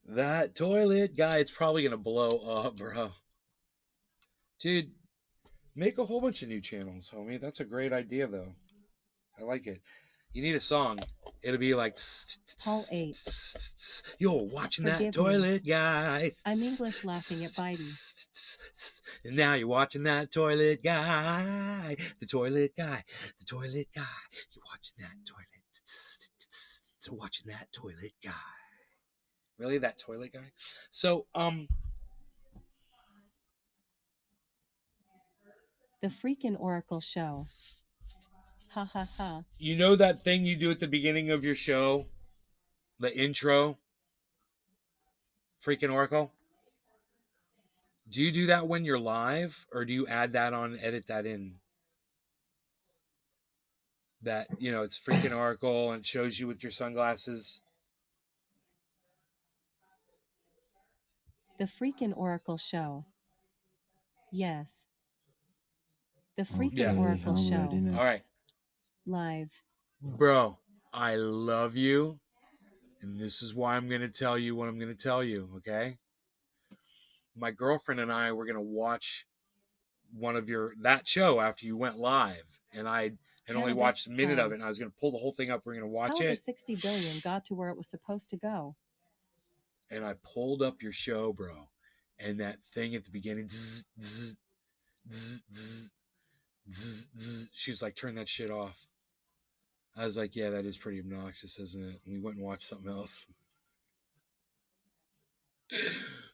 That toilet guy, it's probably gonna blow up, bro. Dude, make a whole bunch of new channels, homie. That's a great idea, though. I like it. You need a song. It'll be like... Paul 8. You're watching that Forgive toilet guy. I'm English laughing at Biden. And now you're watching that toilet guy. The toilet guy. The toilet guy. You're watching that toilet. So watching that toilet guy. Really? That toilet guy? So, The freaking Oracle Show. Ha ha ha. You know that thing you do at the beginning of your show? The intro? Freaking Oracle? Do you do that when you're live, or do you add that on, edit that in? That, you know, it's freaking Oracle and it shows you with your sunglasses. The freaking Oracle show. Yes. The freaking Yeah. Oracle I'm show. ready now. All right. Live. Bro, I love you. And this is why I'm going to tell you what I'm going to tell you, okay? My girlfriend and I were going to watch one of that show after you went live. And I had only Cannabis watched a minute of it, has- and I was going to pull the whole thing up. We're going to watch How the it. 60 billion got to where it was supposed to go. And I pulled up your show, bro. And that thing at the beginning, zzz, zzz, zzz, zzz, zzz, zzz, she was like, turn that shit off. I was like, yeah, that is pretty obnoxious, isn't it? And we went and watched something else.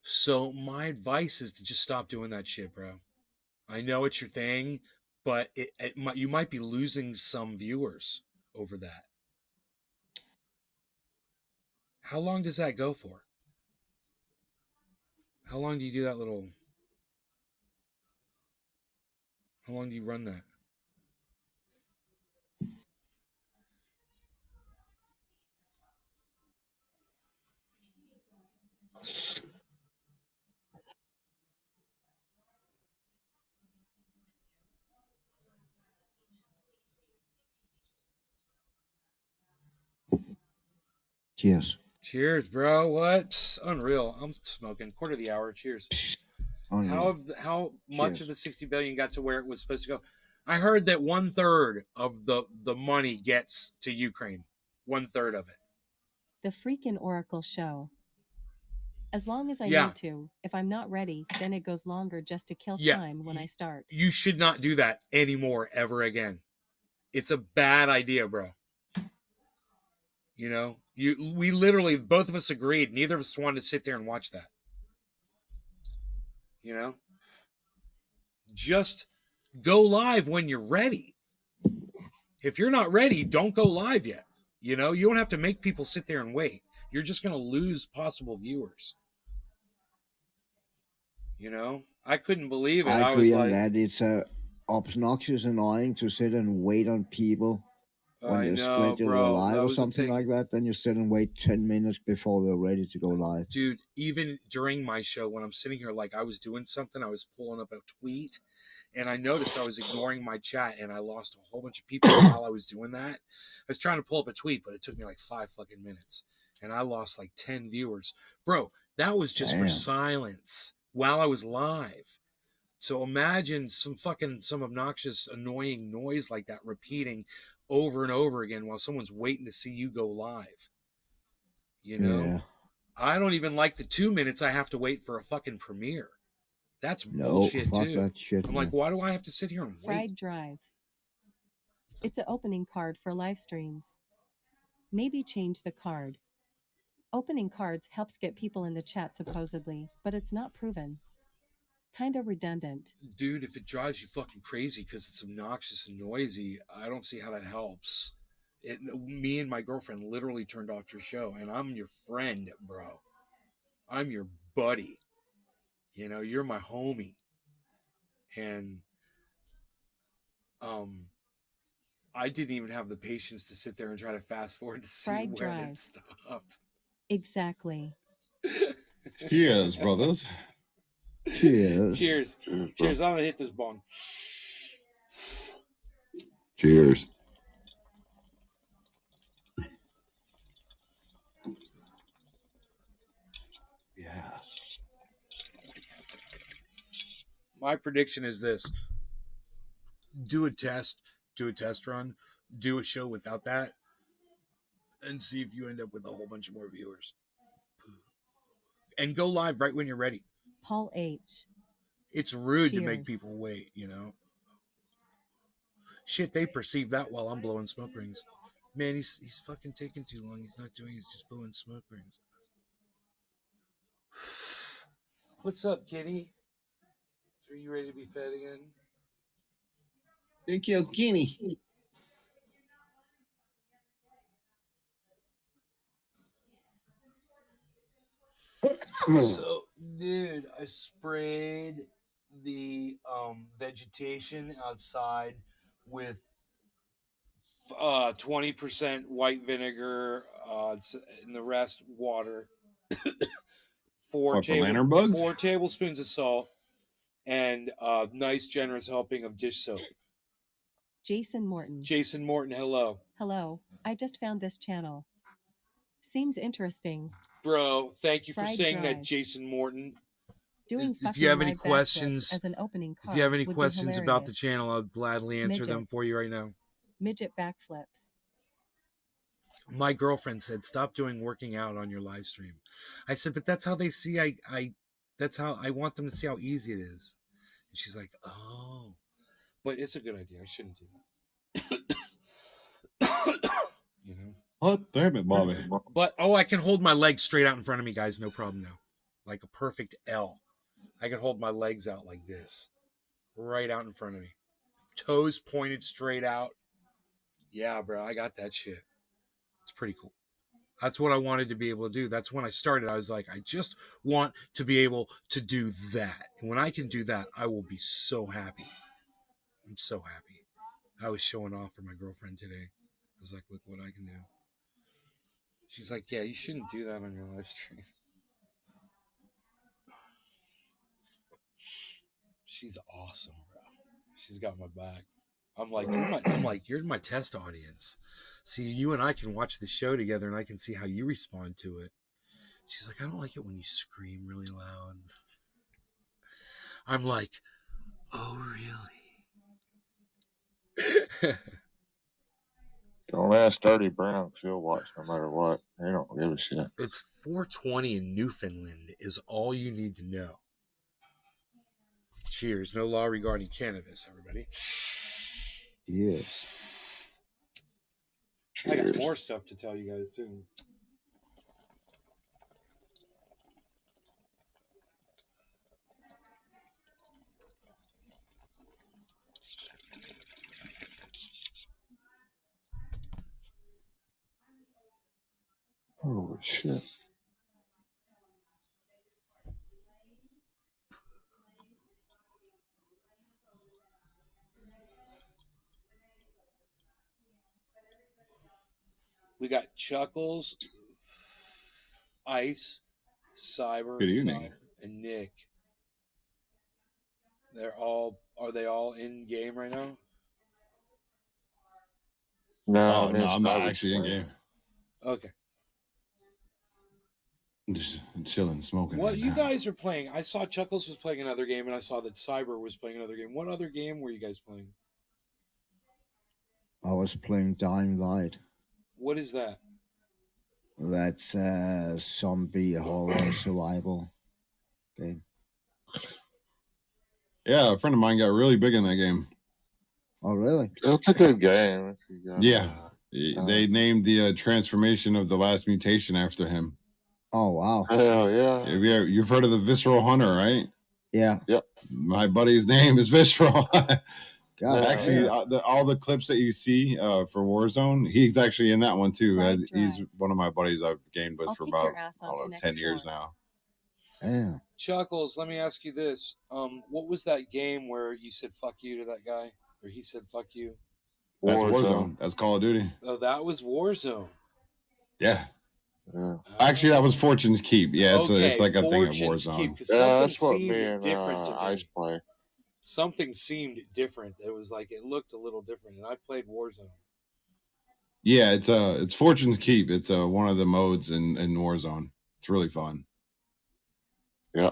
So my advice is to just stop doing that shit, bro. I know it's your thing, but you might be losing some viewers over that. How long does that go for? How long do you do that little... How long do you run that? Cheers. Cheers, bro. What? Psst, unreal. I'm smoking. Quarter of the hour. Cheers. Unreal. How much Cheers. of the 60 billion got to where it was supposed to go? I heard that 1/3 of the money gets to Ukraine. 1/3 of it. The freaking Oracle show. As long as I Yeah. need to. If I'm not ready, then it goes longer just to kill Yeah. time when I start. You should not do that anymore, ever again. It's a bad idea, bro. You know, we literally, both of us agreed. Neither of us wanted to sit there and watch that. You know, just go live when you're ready. If you're not ready, don't go live yet. You know, you don't have to make people sit there and wait. You're just going to lose possible viewers. You know, I couldn't believe it. I I was agree on like, that. It's obnoxious, annoying to sit and wait on people when I you're know, scheduled to go bro. live That or was the something thing. like that. Then you sit and wait 10 minutes before they're ready to go live. Dude, even during my show, when I'm sitting here, like I was doing something, I was pulling up a tweet, and I noticed I was ignoring my chat, and I lost a whole bunch of people while I was doing that. I was trying to pull up a tweet, but it took me like 5 fucking minutes, and I lost like 10 viewers. Bro, that was just for Damn. silence while I was live. So imagine some obnoxious, annoying noise like that repeating over and over again while someone's waiting to see you go live. You know? Yeah. I don't even like the 2 minutes I have to wait for a fucking premiere. That's No, bullshit fuck too. that shit, I'm man. like, why do I have to sit here and wait? Fried Drive. It's an opening card for live streams. Maybe change the card. Opening cards helps get people in the chat supposedly, but it's not proven. Kinda redundant. Dude, if it drives you fucking crazy because it's obnoxious and noisy, I don't see how that helps. Me and my girlfriend literally turned off your show, and I'm your friend, bro. I'm your buddy. You know, you're my homie. And I didn't even have the patience to sit there and try to fast forward to see Fried where Drive. that stopped. Exactly. Cheers, brothers. Cheers. Cheers. Cheers. I'm gonna hit this bong. Cheers. Yeah. My prediction is this: do a test run, do a show without that, and see if you end up with a whole bunch of more viewers. And go live right when you're ready. Paul H. It's rude to Cheers. make people wait, you know. Shit, they perceive that while I'm blowing smoke rings. Man, he's fucking taking too long. He's not doing. He's just blowing smoke rings. What's up, kitty? Are you ready to be fed again? Thank you, Guinea. So, Dude, I sprayed the vegetation outside with 20% white vinegar, and the rest water. What, for lantern bugs? 4 tablespoons of salt, and a nice generous helping of dish soap. Jason Morton. Jason Morton, hello. Hello, I just found this channel. Seems interesting. Bro, thank you for Fried saying that, dried. Jason Morton. Doing If fucking you have any live backflips questions, as an opening if you have card any would be questions about the hilarious. channel, I'll gladly answer them Midgets. for you right now. Midget backflips. My girlfriend said, "Stop doing working out on your live stream." I said, "But that's how they see. That's how I want them to see how easy it is." And she's like, "Oh, but it's a good idea. I shouldn't do that." You know. What? Damn it, Bobby. But I can hold my legs straight out in front of me, guys. No problem now. Like a perfect L. I can hold my legs out like this, right out in front of me. Toes pointed straight out. Yeah, bro, I got that shit. It's pretty cool. That's what I wanted to be able to do. That's when I started. I was like, I just want to be able to do that. And when I can do that, I will be so happy. I'm so happy. I was showing off for my girlfriend today. I was like, look what I can do. She's like, yeah, you shouldn't do that on your live stream. She's awesome, bro. She's got my back. I'm like, you're my test audience. See, you and I can watch the show together and I can see how you respond to it. She's like, I don't like it when you scream really loud. I'm like, oh, really? Don't ask Dirty Brown, 'cause he'll watch no matter what. He don't give a shit. It's 4:20 in Newfoundland is all you need to know. Cheers. No law regarding cannabis, everybody. Yes. I got Cheers. more stuff to tell you guys, too. Holy shit. We got Chuckles, Ice, Cyber, Good evening. and Nick. Are they all in game right now? No, No, I'm not actually in game. Okay. I'm just chilling, smoking. What right you now. guys are playing? I saw Chuckles was playing another game, and I saw that Cyber was playing another game. What other game were you guys playing? I was playing Dying Light. What is that? That's a zombie horror survival game. Yeah, a friend of mine got really big in that game. Oh, really? It's a good game. If you got, Yeah. They named the transformation of the last mutation after him. Oh, wow. Hell yeah. You've heard of the Visceral Hunter, right? Yeah. Yep. My buddy's name is Visceral. God, Actually, all the clips that you see for Warzone, he's actually in that one too. Fried He's dry. one of my buddies I've gamed with I'll for kick about your ass on 10 Connected years Four. now. Yeah. Chuckles, let me ask you this. What was that game where you said fuck you to that guy? Or he said fuck you? That's Warzone. Warzone. That's Call of Duty. Oh, that was Warzone. Yeah. Yeah. Actually, that was Fortune's Keep. Yeah, it's like a thing at Fortune's Warzone. Keep, 'cause Yeah, something that's what me seemed and different to Ice me. play. Something seemed different. It was like it looked a little different, and I played Warzone. Yeah, it's Fortune's Keep. It's one of the modes in Warzone. It's really fun. Yeah.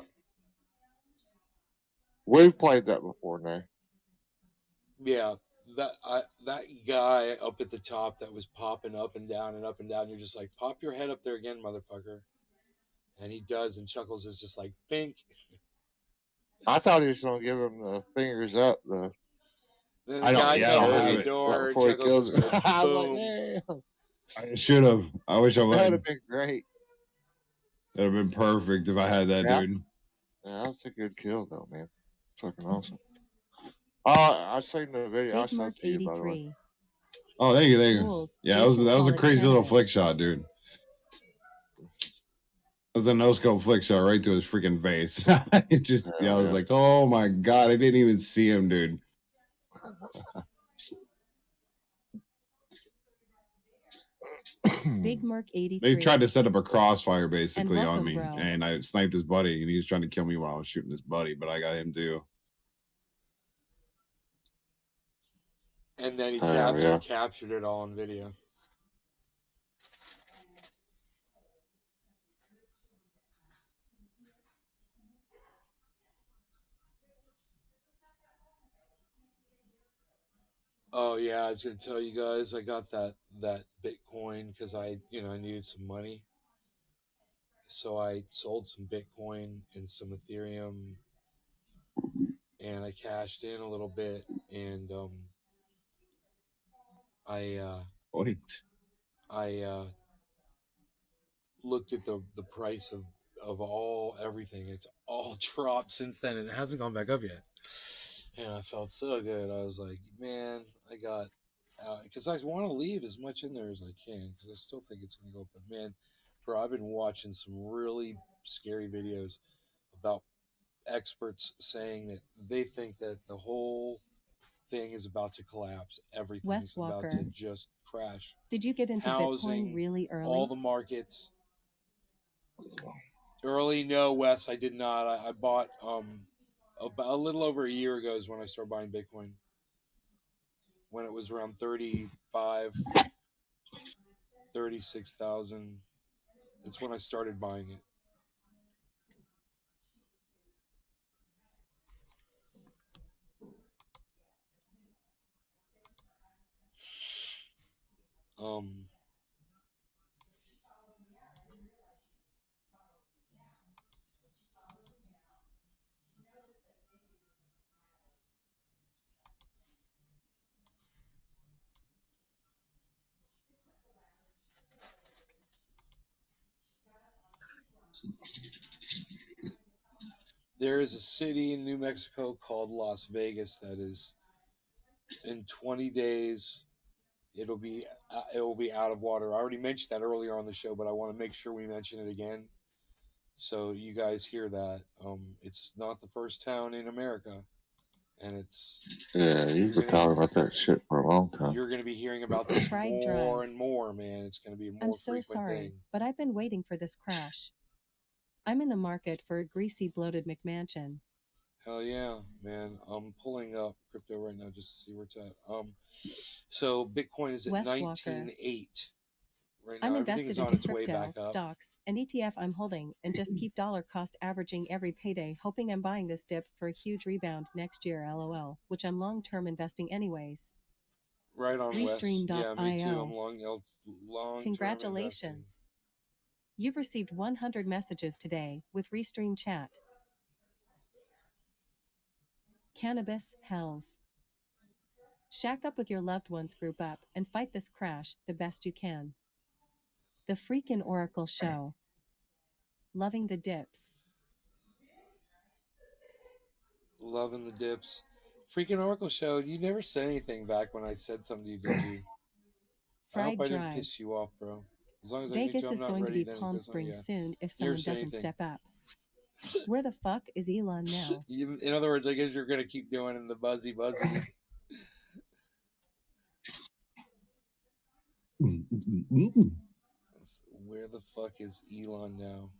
We've played that before, Nay. Yeah, that guy up at the top that was popping up and down and up and down. You're just like, pop your head up there again, motherfucker. And he does, and Chuckles is just like, bink. I thought he was going to give him the fingers up. Then the I don't- guy yeah, I don't comes have in the it. door, Before he Chuckles kills is him. going, I was boom. like, damn. I should have. I wish I That would would. have been great. That'd have been perfect if I had that, Yeah. dude. Yeah, that's a good kill, though, man. Fucking awesome. I've seen the video. I Big sent Mark it to you, by the way. 83. Oh, thank you. Rules. Yeah, that was Jason a call it crazy little cannabis. flick shot, dude. was a no scope flick shot right to his freaking face. It just, I was like, oh my god, I didn't even see him, dude. Big Merc 83. They tried to set up a crossfire basically And on welcome, me, bro. and I sniped his buddy, and he was trying to kill me while I was shooting his buddy, but I got him too. And then he Oh, yeah. captured it all on video. Oh yeah, I was gonna tell you guys I got that Bitcoin because I needed some money, so I sold some Bitcoin and some Ethereum, and I cashed in a little bit, and I looked at the price of everything. It's all dropped since then, and it hasn't gone back up yet. And I felt so good. I was like, man, I got out because I want to leave as much in there as I can because I still think it's going to go up. But man, bro, I've been watching some really scary videos about experts saying that they think that the whole thing is about to collapse. Everything's about to just crash. Did you get into Housing, Bitcoin really early? all the markets. Early, no, Wes, I did not. I bought about a little over a year ago is when I started buying Bitcoin. When it was around 36,000. That's when I started buying it. There is a city in New Mexico called Las Vegas that is in 20 days it will be out of water. I already mentioned that earlier on the show, but I want to make sure we mention it again so you guys hear that. It's not the first town in America, and it's You've been talking about that shit for a long time. You're going to be hearing about this more and more, man. It's going to be a more I'm so frequent sorry, thing. but I've been waiting for this crash. I'm in the market for a greasy, bloated McMansion. Hell yeah, man. I'm pulling up crypto right now just to see where it's at. So Bitcoin is at 19.8 right now. I'm Everything invested is on into its way crypto, back up. stocks, and ETF I'm holding, and just keep dollar cost averaging every payday, hoping I'm buying this dip for a huge rebound next year, LOL, which I'm long-term investing anyways. Right on, Wes. Yeah, me too. I'm long Congratulations. You've received 100 messages today with Restream Chat. Cannabis Hells. Shack up with your loved ones, group up, and fight this crash the best you can. The freaking Oracle Show. Loving the dips. Loving the dips. Freaking Oracle Show. You never said anything back when I said something to you, did you? I hope I didn't piss you off, bro. As long as Vegas I get is going to be Palm Springs soon if someone doesn't step up. Where the fuck is Elon now? In other words, I guess you're going to keep doing in the buzzy. Where the fuck is Elon now?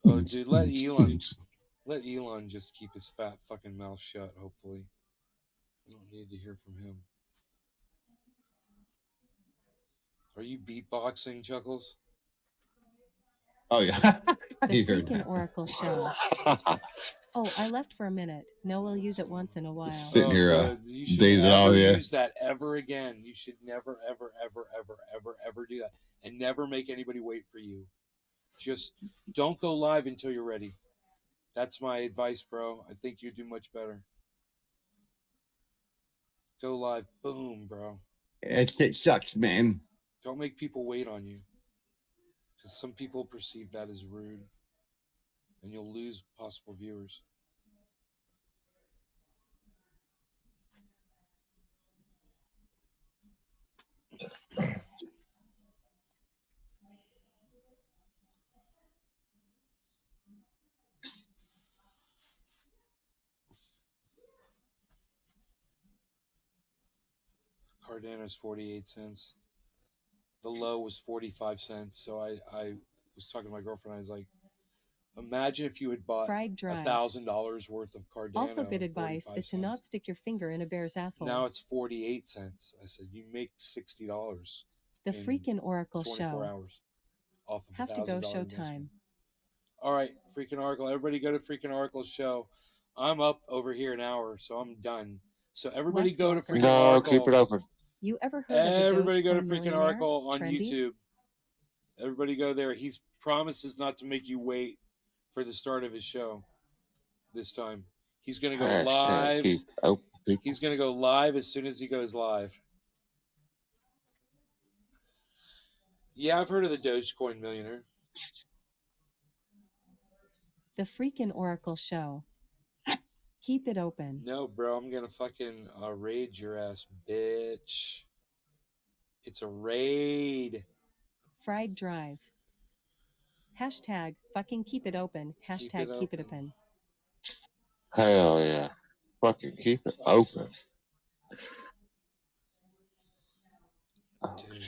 Oh, dude, let Elon just keep his fat fucking mouth shut, hopefully. I don't need to hear from him. Are you beatboxing, Chuckles? Oh, yeah. The freaking Oracle Show. Oh, I left for a minute. No, we'll use it once in a while. Sitting here, you should dazing never off, yeah. use that ever again. You should never, ever, ever, ever, ever, ever do that. And never make anybody wait for you. Just don't go live until you're ready. That's my advice, bro. I think you do much better. Go live. Boom, bro. It sucks, man. Don't make people wait on you. Because some people perceive that as rude. And you'll lose possible viewers. Cardano's 48 cents. The low was 45 cents. So I was talking to my girlfriend. I was like, imagine if you had bought Fried drive. $1,000 worth of Cardano. Also, good at advice 45 is to cents. not stick your finger in a bear's asshole. Now it's 48 cents. I said, you make $60 The in freaking Oracle 24 show. hours off of Have to go $1,000 showtime. investment. All right, freaking Oracle. Everybody go to freaking Oracle's show. I'm up over here an hour, so I'm done. So everybody Wes go to Walker. freaking No, Oracle. keep it open. You ever heard of a Everybody go to Dogecoin freaking millionaire? Oracle on Trendy? YouTube. Everybody go there. He promises not to make you wait for the start of his show this time. He's going to go Hashtag live. keep it open, people. He's going to go live as soon as he goes live. Yeah, I've heard of the Dogecoin millionaire. The freaking Oracle show. Keep it open. No, bro, I'm going to fucking raid your ass, bitch. It's a raid. Fried drive. Hashtag fucking keep it open. Hashtag keep it open. Hell yeah. Fucking keep it open. Dude.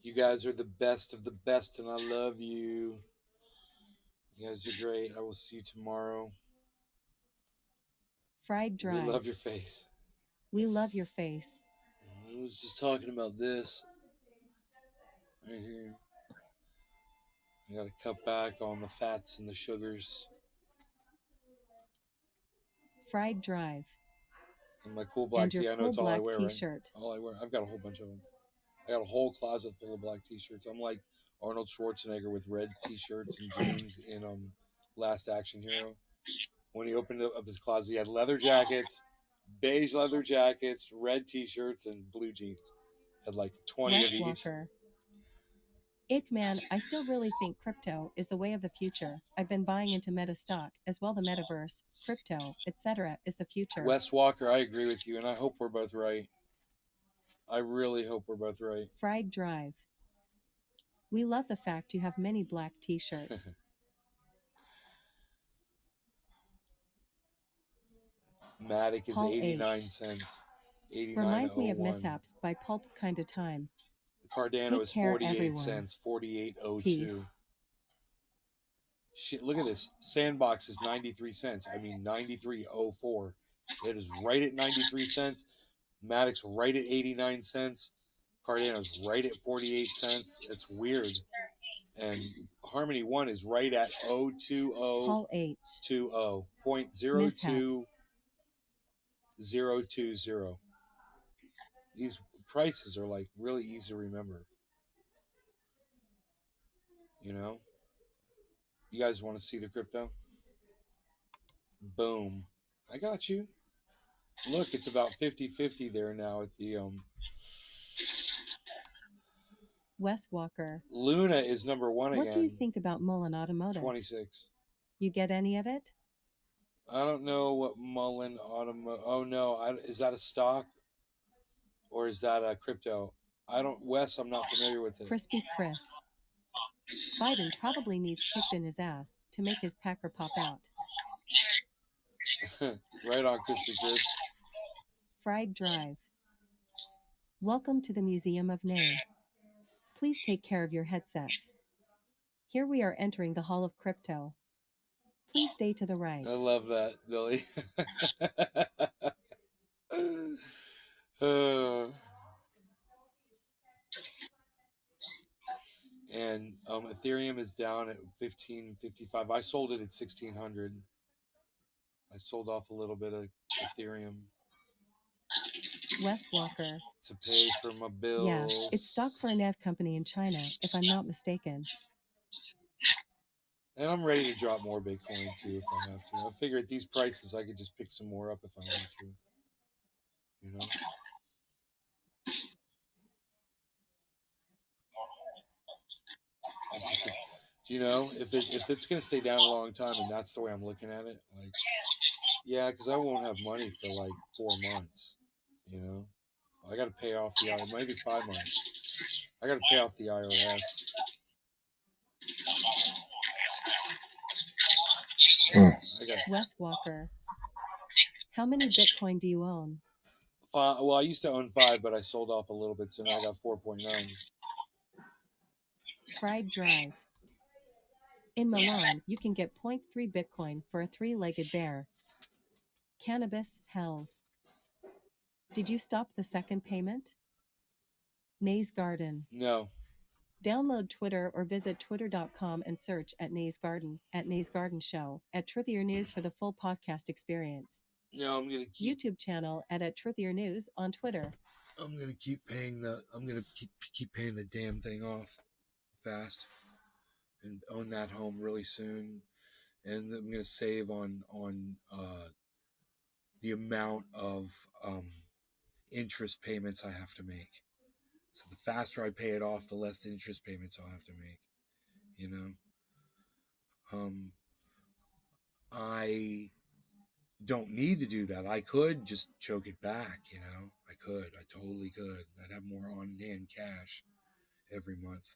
You guys are the best of the best, and I love you. You guys are great. I will see you tomorrow. Fried drive. We love your face. We love your face. I was just talking about this right here. I got to cut back on the fats and the sugars. Fried drive. And my cool black And your tee. I know cool it's all I black wear, t-shirt. right? All I wear. I've got a whole bunch of them. I got a whole closet full of black t-shirts. I'm like Arnold Schwarzenegger with red t-shirts and jeans in Last Action Hero. When he opened up his closet, he had leather jackets, beige leather jackets, red t-shirts, and blue jeans. Had like 20 Wes of each. Walker. Man, I still really think crypto is the way of the future. I've been buying into meta stock as well. The metaverse, crypto, etc. is the future. Wes Walker, I agree with you, and I hope we're both right. I really hope we're both right. Fried drive. We love the fact you have many black t-shirts. Matic is Paul 89 H. cents. 89.01. Reminds me of mishaps by Pulp Kinda Time. Cardano Take is care, 48 everyone. cents. 48.02. Peace. Shit, look at this. Sandbox is 93 cents. I mean 93.04. It is right at 93 cents. Matic's right at 89 cents. Cardano's right at 48 cents. It's weird. And Harmony 1 is right at 020. Paul H. 0.020020. These prices are like really easy to remember. You know? You guys want to see the crypto? Boom. I got you. Look, it's about 50-50 there now at the Wes Walker. Luna is number one again. What do you think about Mullen Automotive? 26. You get any of it? I don't know what Mullen Automotive. Oh no, is that a stock or is that a crypto? I don't. Wes, I'm not familiar with it. Crispy Chris. Biden probably needs kicked in his ass to make his packer pop out. Right on, Crispy Chris. Fried drive. Welcome to the Museum of Nay. Please take care of your headsets. Here we are entering the Hall of Crypto. Please stay to the right. I love that, Billy. And Ethereum is down at 1555. I sold it at 1600. I sold off a little bit of Ethereum. Wes Walker. To pay for my bills. Yeah, it's stock for a NAV company in China, if I'm not mistaken. And I'm ready to drop more Bitcoin too if I have to. I figure at these prices I could just pick some more up if I want to. You know? You know, if it's gonna stay down a long time, and that's the way I'm looking at it, like Yeah, because I won't have money for like 4 months. You know, I got to pay off the IRS. Maybe 5 months. I got to pay off the IRS. I got. Wes Walker. How many Bitcoin do you own? Well, I used to own 5, but I sold off a little bit, so now I got 4.9. Fried Drive. In Milan, you can get 0.3 Bitcoin for a 3-legged bear. Cannabis Hells. Did you stop the second payment? Nays Garden. No. Download Twitter or visit twitter.com and search at Nays Garden, at Nays Garden Show, at Truthier News for the full podcast experience. No, I'm gonna keep. YouTube channel at Truthier News on Twitter. I'm gonna keep paying the. I'm gonna keep paying the damn thing off fast, and own that home really soon. And I'm gonna save on the amount of interest payments I have to make. So the faster I pay it off, the less interest payments I'll have to make. You know, I don't need to do that. I could just choke it back. You know, I totally could. I'd have more on-hand cash every month.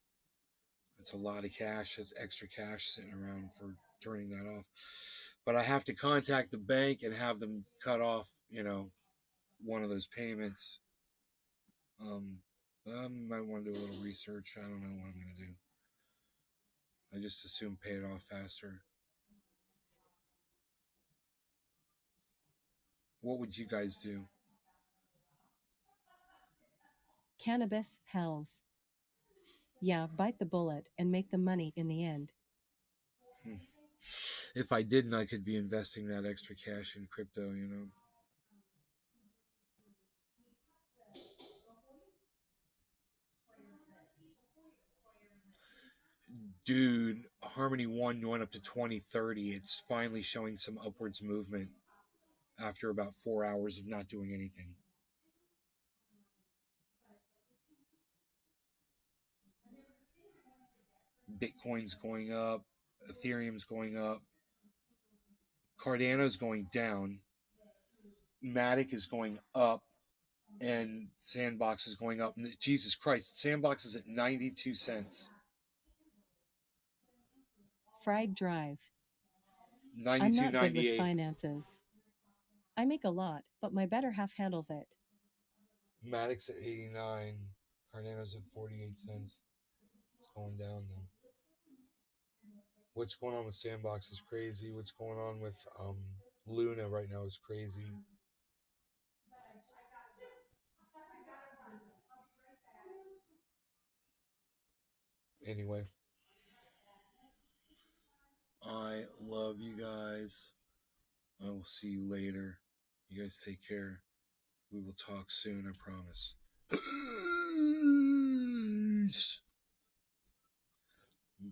It's a lot of cash. It's extra cash sitting around for turning that off. But I have to contact the bank and have them cut off, you know, one of those payments. I might want to do a little research. I don't know what I'm going to do. I just assume pay it off faster. What would you guys do? Cannabis Hells. Yeah, bite the bullet and make the money in the end. If I didn't, I could be investing that extra cash in crypto, you know. Dude, Harmony 1 went up to 2030. It's finally showing some upwards movement after about 4 hours of not doing anything. Bitcoin's going up, Ethereum's going up, Cardano's going down, Matic is going up, and Sandbox is going up. Jesus Christ, Sandbox is at 92 cents. Fried Drive. 92.98. I'm not good with finances. I make a lot, but my better half handles it. Matic's at 89. Cardano's at 48 cents. It's going down though. What's going on with Sandbox is crazy. What's going on with Luna right now is crazy. Anyway, I love you guys. I will see you later. You guys take care. We will talk soon, I promise. Peace.